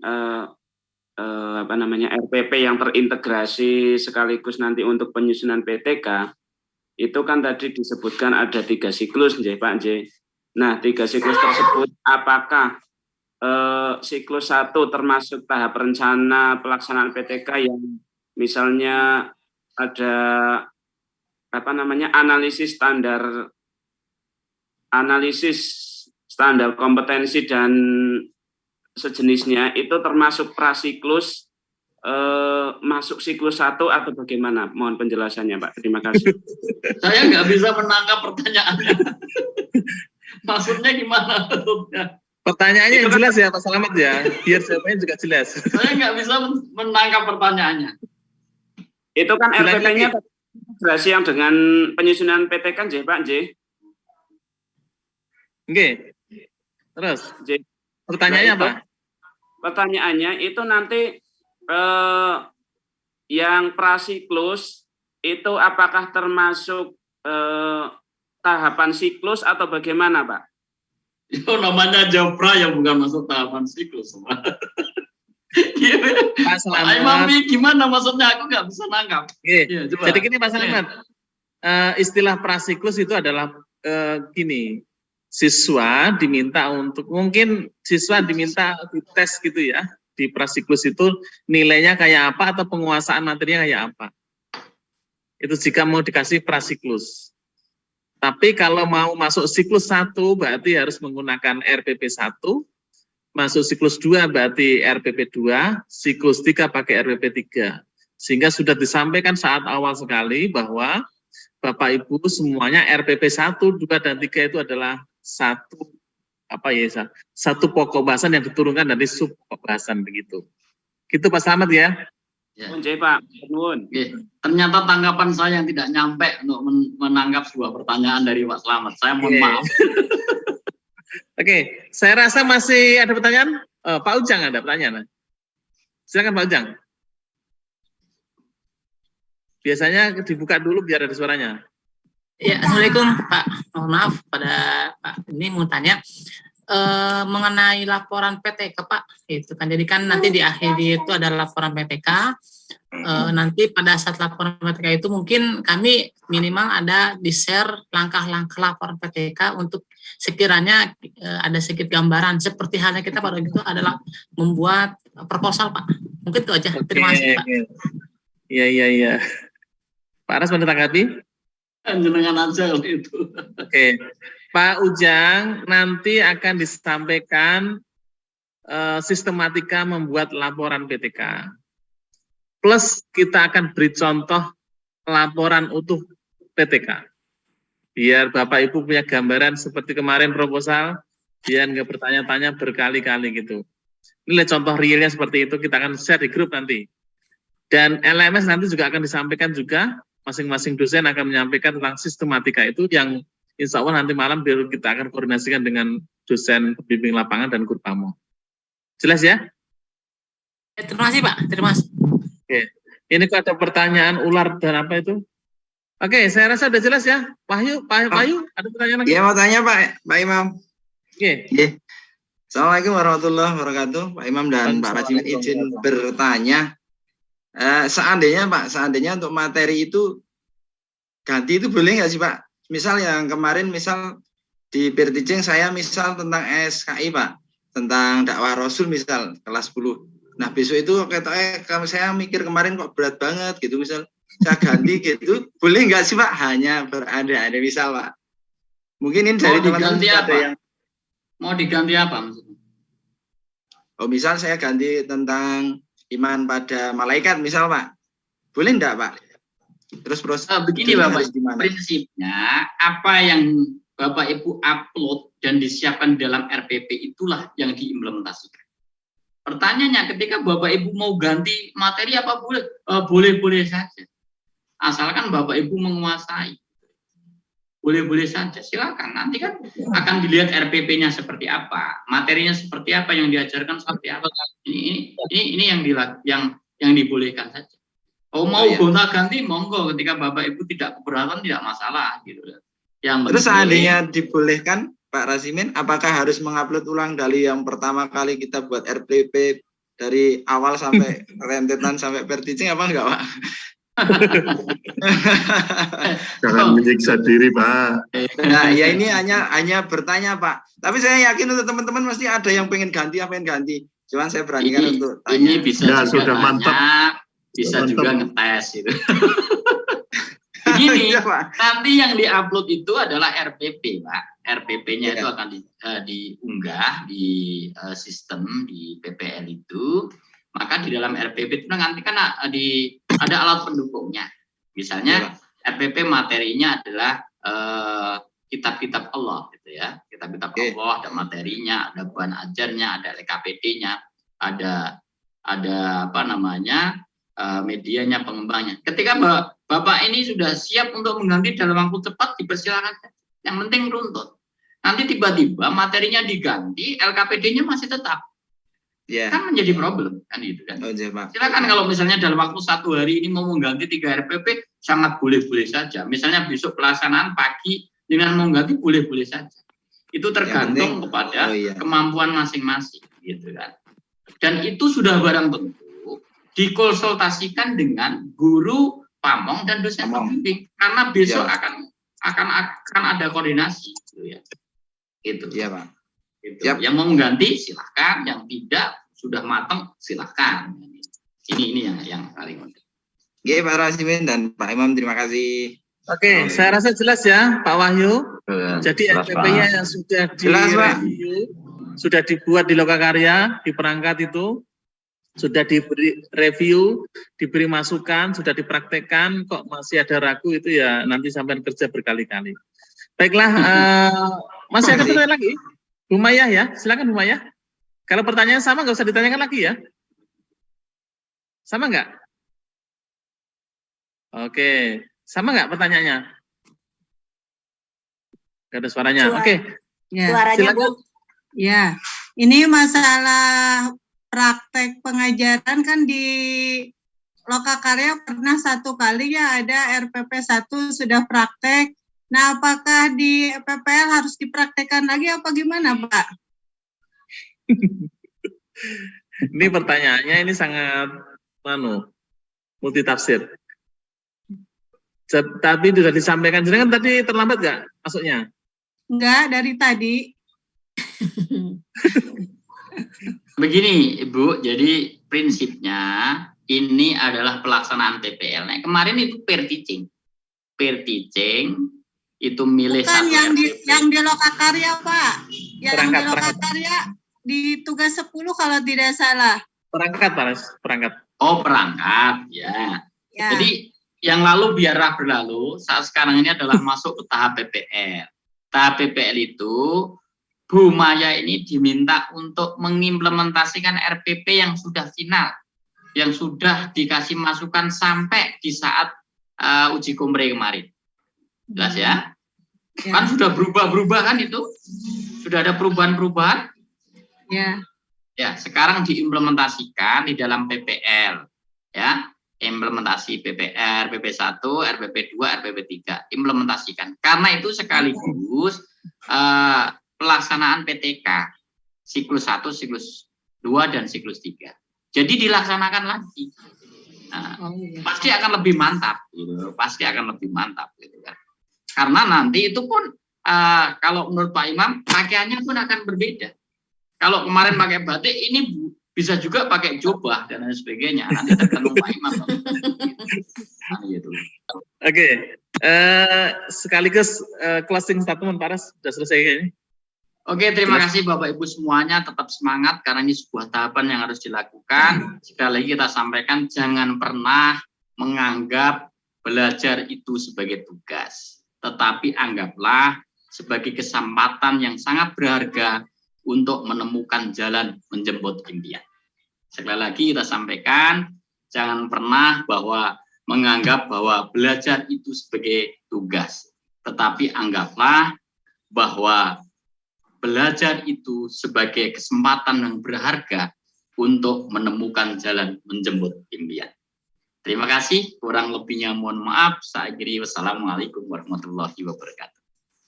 S9: RPP yang terintegrasi sekaligus nanti untuk penyusunan PTK, itu kan tadi disebutkan ada 3 siklus, Pak J. Nah, 3 siklus tersebut, apakah siklus 1 termasuk tahap rencana pelaksanaan PTK yang misalnya ada analisis standar kompetensi dan sejenisnya, itu termasuk prasiklus masuk siklus 1 atau bagaimana? Mohon penjelasannya Pak. Terima kasih.
S1: Saya nggak bisa menangkap pertanyaannya. Maksudnya gimana?
S3: Pertanyaannya yang jelas ya Pak Selamat ya, biar jawabannya juga jelas.
S1: Saya nggak bisa menangkap pertanyaannya.
S9: Itu kan RPP-nya integrasi yang dengan penyusunan PT kan Pak J.
S3: Oke. Terus pertanyaannya apa?
S9: Pertanyaannya itu nanti yang prasiklus itu apakah termasuk tahapan siklus atau bagaimana Pak?
S1: Itu namanya Japra yang bukan masuk tahapan siklus.
S3: Pak
S1: Selamat. Gimana maksudnya? Aku nggak bisa nangkap.
S3: Ya, jadi gini Pak Selamat, istilah prasiklus itu adalah gini, siswa diminta untuk, mungkin siswa diminta di tes gitu ya, di prasiklus itu nilainya kayak apa atau penguasaan materinya kayak apa. Itu jika mau dikasih prasiklus. Tapi kalau mau masuk siklus 1 berarti harus menggunakan RPP 1, masuk siklus 2 berarti RPP 2, siklus 3 pakai RPP 3. Sehingga sudah disampaikan saat awal sekali bahwa Bapak Ibu semuanya RPP 1, 2 dan 3 itu adalah satu pokok bahasan yang diturunkan dari sub pokok bahasan begitu. Gitu Pak Slamet ya.
S1: Ya.
S9: Pak. Nuhun.
S1: Ternyata tanggapan saya yang tidak nyampe untuk menanggap sebuah pertanyaan dari Pak Slamet. Saya mohon maaf.
S3: Oke, saya rasa masih ada pertanyaan. Pak Ujang ada pertanyaan. Silakan Pak Ujang. Biasanya dibuka dulu biar ada suaranya.
S10: Ya, Assalamualaikum Pak. Mohon maaf pada Pak. Ini mau tanya mengenai laporan PTK Pak. Itu kan jadi kan nanti di akhir itu ada laporan PTK. Nanti pada saat laporan PTK itu mungkin kami minimal ada di-share langkah-langkah laporan PTK untuk sekiranya ada sedikit gambaran seperti halnya kita pada itu adalah membuat proposal Pak. Mungkin itu aja. Terima kasih Pak.
S3: Iya. Pak Aras mau ditanggapi?
S1: Jenengan aja itu.
S3: Oke. Pak Ujang, nanti akan disampaikan sistematika membuat laporan PTK. Plus kita akan beri contoh laporan utuh PTK. Biar Bapak Ibu punya gambaran seperti kemarin proposal, biar nggak bertanya-tanya berkali-kali gitu. Ini contoh realnya seperti itu, kita akan share di grup nanti. Dan LMS nanti juga akan disampaikan juga, masing-masing dosen akan menyampaikan tentang sistematika itu yang insya Allah nanti malam kita akan koordinasikan dengan dosen pembimbing lapangan dan guru pamo. Jelas ya?
S10: Terima kasih Pak, terima kasih.
S3: Oke, ini kok ada pertanyaan ular dan apa itu? Oke, saya rasa sudah jelas ya. Wahyu, Pak Wahyu, ada pertanyaan lagi?
S11: Iya, mau tanya Pak Imam.
S3: Oke.
S11: Assalamualaikum warahmatullahi wabarakatuh. Pak Imam dan Pak Rajin izin bertanya. Seandainya untuk materi itu ganti itu boleh nggak sih Pak? Misal yang kemarin di peer teaching saya tentang SKI Pak, tentang dakwah Rasul misal kelas 10. Nah besok itu kalau saya mikir kemarin kok berat banget gitu misal saya ganti gitu, boleh nggak sih Pak? Hanya beranda-anda misal Pak. Mungkin ini dari teman-teman ada yang
S1: mau diganti apa maksudnya?
S11: Oh misal saya ganti tentang iman pada malaikat misal Pak, boleh enggak Pak? Terus proses
S1: begini Bapak, prinsipnya apa yang Bapak Ibu upload dan disiapkan dalam RPP itulah yang diimplementasikan. Pertanyaannya ketika Bapak Ibu mau ganti materi apa boleh? Boleh-boleh saja. Asalkan Bapak Ibu menguasai. Boleh-boleh saja, silakan. Nanti kan akan dilihat RPP-nya seperti apa, materinya seperti apa, yang diajarkan seperti apa. Ini yang dibolehkan saja. Oh mau gonta-ganti monggo, ketika Bapak Ibu tidak keberatan tidak masalah gitu.
S11: Terus seandainya dibolehkan Pak Rasimin, apakah harus mengupload ulang dari yang pertama kali kita buat RPP dari awal sampai rentetan sampai peer teaching apa enggak Pak?
S12: Jangan menyiksa diri Pak.
S11: Nah ya ini hanya bertanya Pak. Tapi saya yakin untuk teman-teman pasti ada yang pengen ganti. Cuman saya beranikan untuk tanya.
S1: Ini bisa
S12: ya,
S1: juga
S12: sudah mantap.
S1: Bisa juga ngetes gitu. Begini, nanti yang diupload itu adalah RPP Pak. RPP-nya itu akan diunggah di sistem di PPL itu. Maka di dalam RPP itu nanti kan ada alat pendukungnya. Misalnya RPP materinya adalah kitab-kitab Allah gitu ya. Kitab-kitab Allah ada materinya, ada bahan ajarnya, ada LKPD-nya, ada medianya, pengembangnya. Ketika Bapak ini sudah siap untuk mengganti dalam waktu cepat, dipersilakan. Yang penting runtut. Nanti tiba-tiba materinya diganti, LKPD-nya masih tetap. Kan menjadi problem kan itu kan. Silakan kalau misalnya dalam waktu 1 hari ini mau mengganti 3 RPP sangat boleh-boleh saja. Misalnya besok pelaksanaan pagi dengan mengganti boleh-boleh saja. Itu tergantung kepada kemampuan masing-masing gitu kan. Dan itu sudah barang tentu dikonsultasikan dengan guru pamong dan dosen pembimbing karena besok akan ada koordinasi gitu ya. Itu.
S11: Iya, Pak.
S1: Gitu. Yang mau mengganti silakan, yang tidak sudah matang, silakan. Ini yang paling penting.
S11: Oke, Pak Rasimin dan Pak Imam, terima kasih.
S3: Oke, saya rasa jelas ya, Pak Wahyu. Jadi RPP-nya yang sudah direview, sudah dibuat di Lokakarya, di perangkat itu, sudah diberi review, diberi masukan, sudah dipraktekkan, kok masih ada ragu itu ya nanti sampai kerja berkali-kali. Baiklah, masih ada pertanyaan lagi? Bu Maya ya, silakan Bu Maya. Kalau pertanyaan sama nggak usah ditanyakan lagi ya. Sama nggak? Oke, sama nggak pertanyaannya? Nggak ada suaranya. Oke.
S13: Ya.
S1: Suaranya,
S13: Silakan. Ya, ini masalah praktek pengajaran kan di Lokakarya pernah 1 kali ya ada RPP 1 sudah praktek. Nah, apakah di PPL harus dipraktekkan lagi apa gimana, Pak?
S3: Ini pertanyaannya ini sangat multitafsir. Tapi sudah disampaikan, jenengan tadi terlambat nggak masuknya?
S13: Enggak, dari tadi.
S1: Begini, Ibu, jadi prinsipnya ini adalah pelaksanaan PPL. Nah, kemarin itu peer teaching itu milih
S13: bukan
S1: satu
S13: yang di Lokakarya, Pak. Yang di Lokakarya di tugas 10 kalau tidak salah.
S3: Perangkat.
S1: Oh, perangkat, ya. Jadi yang lalu biarlah berlalu, saat sekarang ini adalah masuk ke tahap PPL. Tahap PPL itu, Bu Maya ini diminta untuk mengimplementasikan RPP yang sudah final, yang sudah dikasih masukan sampai di saat uji kompre kemarin. Jelas ya? Kan sudah berubah-berubah kan itu? Sudah ada perubahan-perubahan?
S13: Ya.
S1: Ya, sekarang diimplementasikan di dalam PPL. Ya. Implementasi PPR, PP1, RPP2, RPP3, implementasikan. Karena itu sekaligus pelaksanaan PTK, siklus 1, siklus 2, dan siklus 3. Jadi dilaksanakan lagi. Nah, pasti akan lebih mantap, gitu. Pasti akan lebih mantap, gitu kan. Karena nanti itu pun, kalau menurut Pak Imam, pakaiannya pun akan berbeda. Kalau kemarin pakai batik, ini bisa juga pakai jubah dan lain sebagainya. Nanti tergantung Pak Imam.
S3: Oke, sekaligus closing statement Pak Ras, sudah selesai ini.
S1: Oke, terima kasih Bapak Ibu semuanya, tetap semangat karena ini sebuah tahapan yang harus dilakukan. Sekali lagi kita sampaikan, jangan pernah menganggap belajar itu sebagai tugas, tetapi anggaplah sebagai kesempatan yang sangat berharga untuk menemukan jalan menjemput impian. Sekali lagi kita sampaikan, jangan pernah menganggap bahwa belajar itu sebagai tugas, tetapi anggaplah bahwa belajar itu sebagai kesempatan yang berharga untuk menemukan jalan menjemput impian. Terima kasih, kurang lebihnya mohon maaf. Saya akhiri, wassalamualaikum warahmatullahi wabarakatuh.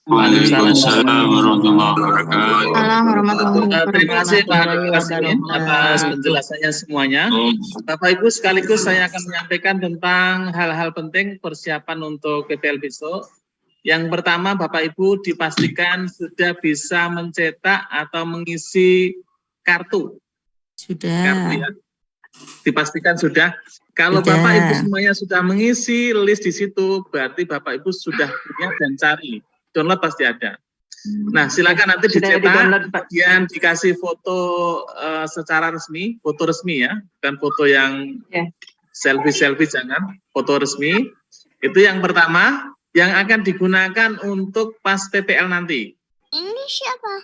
S12: Waalaikumsalam warahmatullahi wabarakatuh.
S3: Terima kasih Pak Rasimin atas penjelasannya semuanya. Bapak Ibu sekaligus saya akan menyampaikan tentang hal-hal penting persiapan untuk PPL besok. Yang pertama, Bapak Ibu dipastikan sudah bisa mencetak atau mengisi kartu.
S8: Sudah.
S3: Kartu ya. Dipastikan sudah. Kalau Bapak Ibu semuanya sudah mengisi list di situ, berarti Bapak Ibu sudah punya dan cari. Download pasti ada. Nah, silakan nanti dicetak, kemudian dikasih foto secara resmi, foto resmi ya, bukan foto yang selfie jangan, foto resmi. Itu yang pertama, yang akan digunakan untuk pas PPL nanti.
S2: Ini siapa?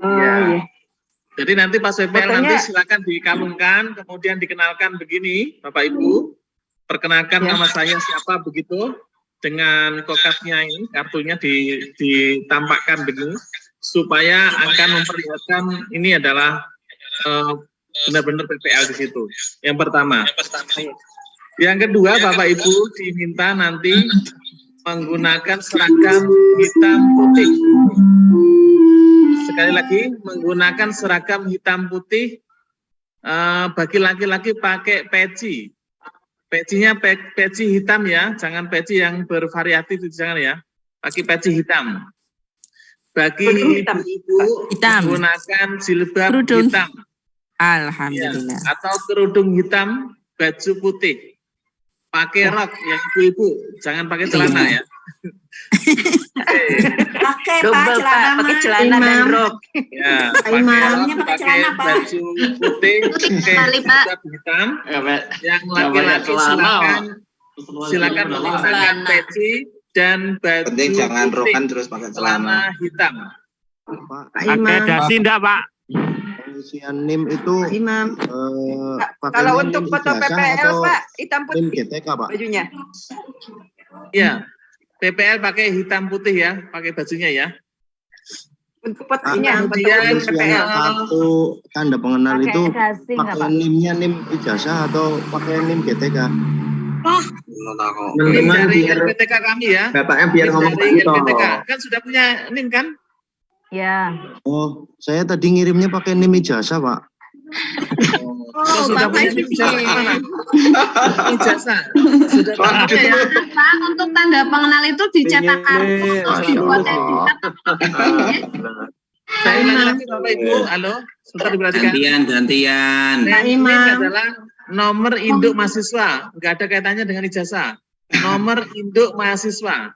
S3: Ya. Jadi nanti pas PPL nanti silakan dikalungkan, kemudian dikenalkan begini, Bapak Ibu, perkenalkan nama saya siapa begitu. Dengan kokatnya ini, kartunya ditampakkan begini, supaya akan memperlihatkan ini adalah benar-benar PPL di situ. Yang pertama. Yang kedua, Bapak Ibu diminta nanti menggunakan seragam hitam putih. Sekali lagi, menggunakan seragam hitam putih, bagi laki-laki pakai peci. Pecinya peci hitam ya, jangan peci yang bervariatif itu jangan ya, pakai peci hitam. Bagi ibu-ibu menggunakan jilbab hitam.
S8: Alhamdulillah.
S3: Ya, atau kerudung hitam, baju putih, pakai rok yang ibu-ibu, jangan pakai celana ya.
S6: Pakai Pak celana, pakai celana dan rok.
S3: Ya, pakai baju putih, pakai hitam. Yang laki-laki silakan menggunakan peci dan baju
S11: penting jangan
S3: putih,
S11: rokan terus pakai celana
S3: hitam.
S14: Pakai dasi enggak, Pak? Pengisian NIM itu
S6: kalau untuk foto PPL Pak hitam putih
S14: NIM GTK Pak
S6: bajunya.
S3: Ya, PPL pakai hitam putih ya, pakai bajunya ya.
S6: Untuk fotonya
S14: kemudian kartu tanda pengenal itu pakai NIM-nya NIM ijazah atau pakai NIM GTK?
S3: NIM dari LPTK kami ya.
S14: Bapaknya biar ngomong
S3: dari LPTK kan sudah punya NIM kan?
S6: Ya.
S14: Oh, saya tadi ngirimnya pakai NIM ijazah, Pak.
S3: Oh, sudah punya NIM ijazah mana? Ijazah. Sudah punya ya.
S15: Pak, untuk tanda pengenal itu dicetak kartu terus dibuat
S3: Saya ulangi lagi Bapak Ibu, halo, sebentar diperhatikan.
S12: Gantian.
S3: Ini adalah nomor induk mahasiswa, nggak ada kaitannya dengan ijazah. Nomor induk mahasiswa.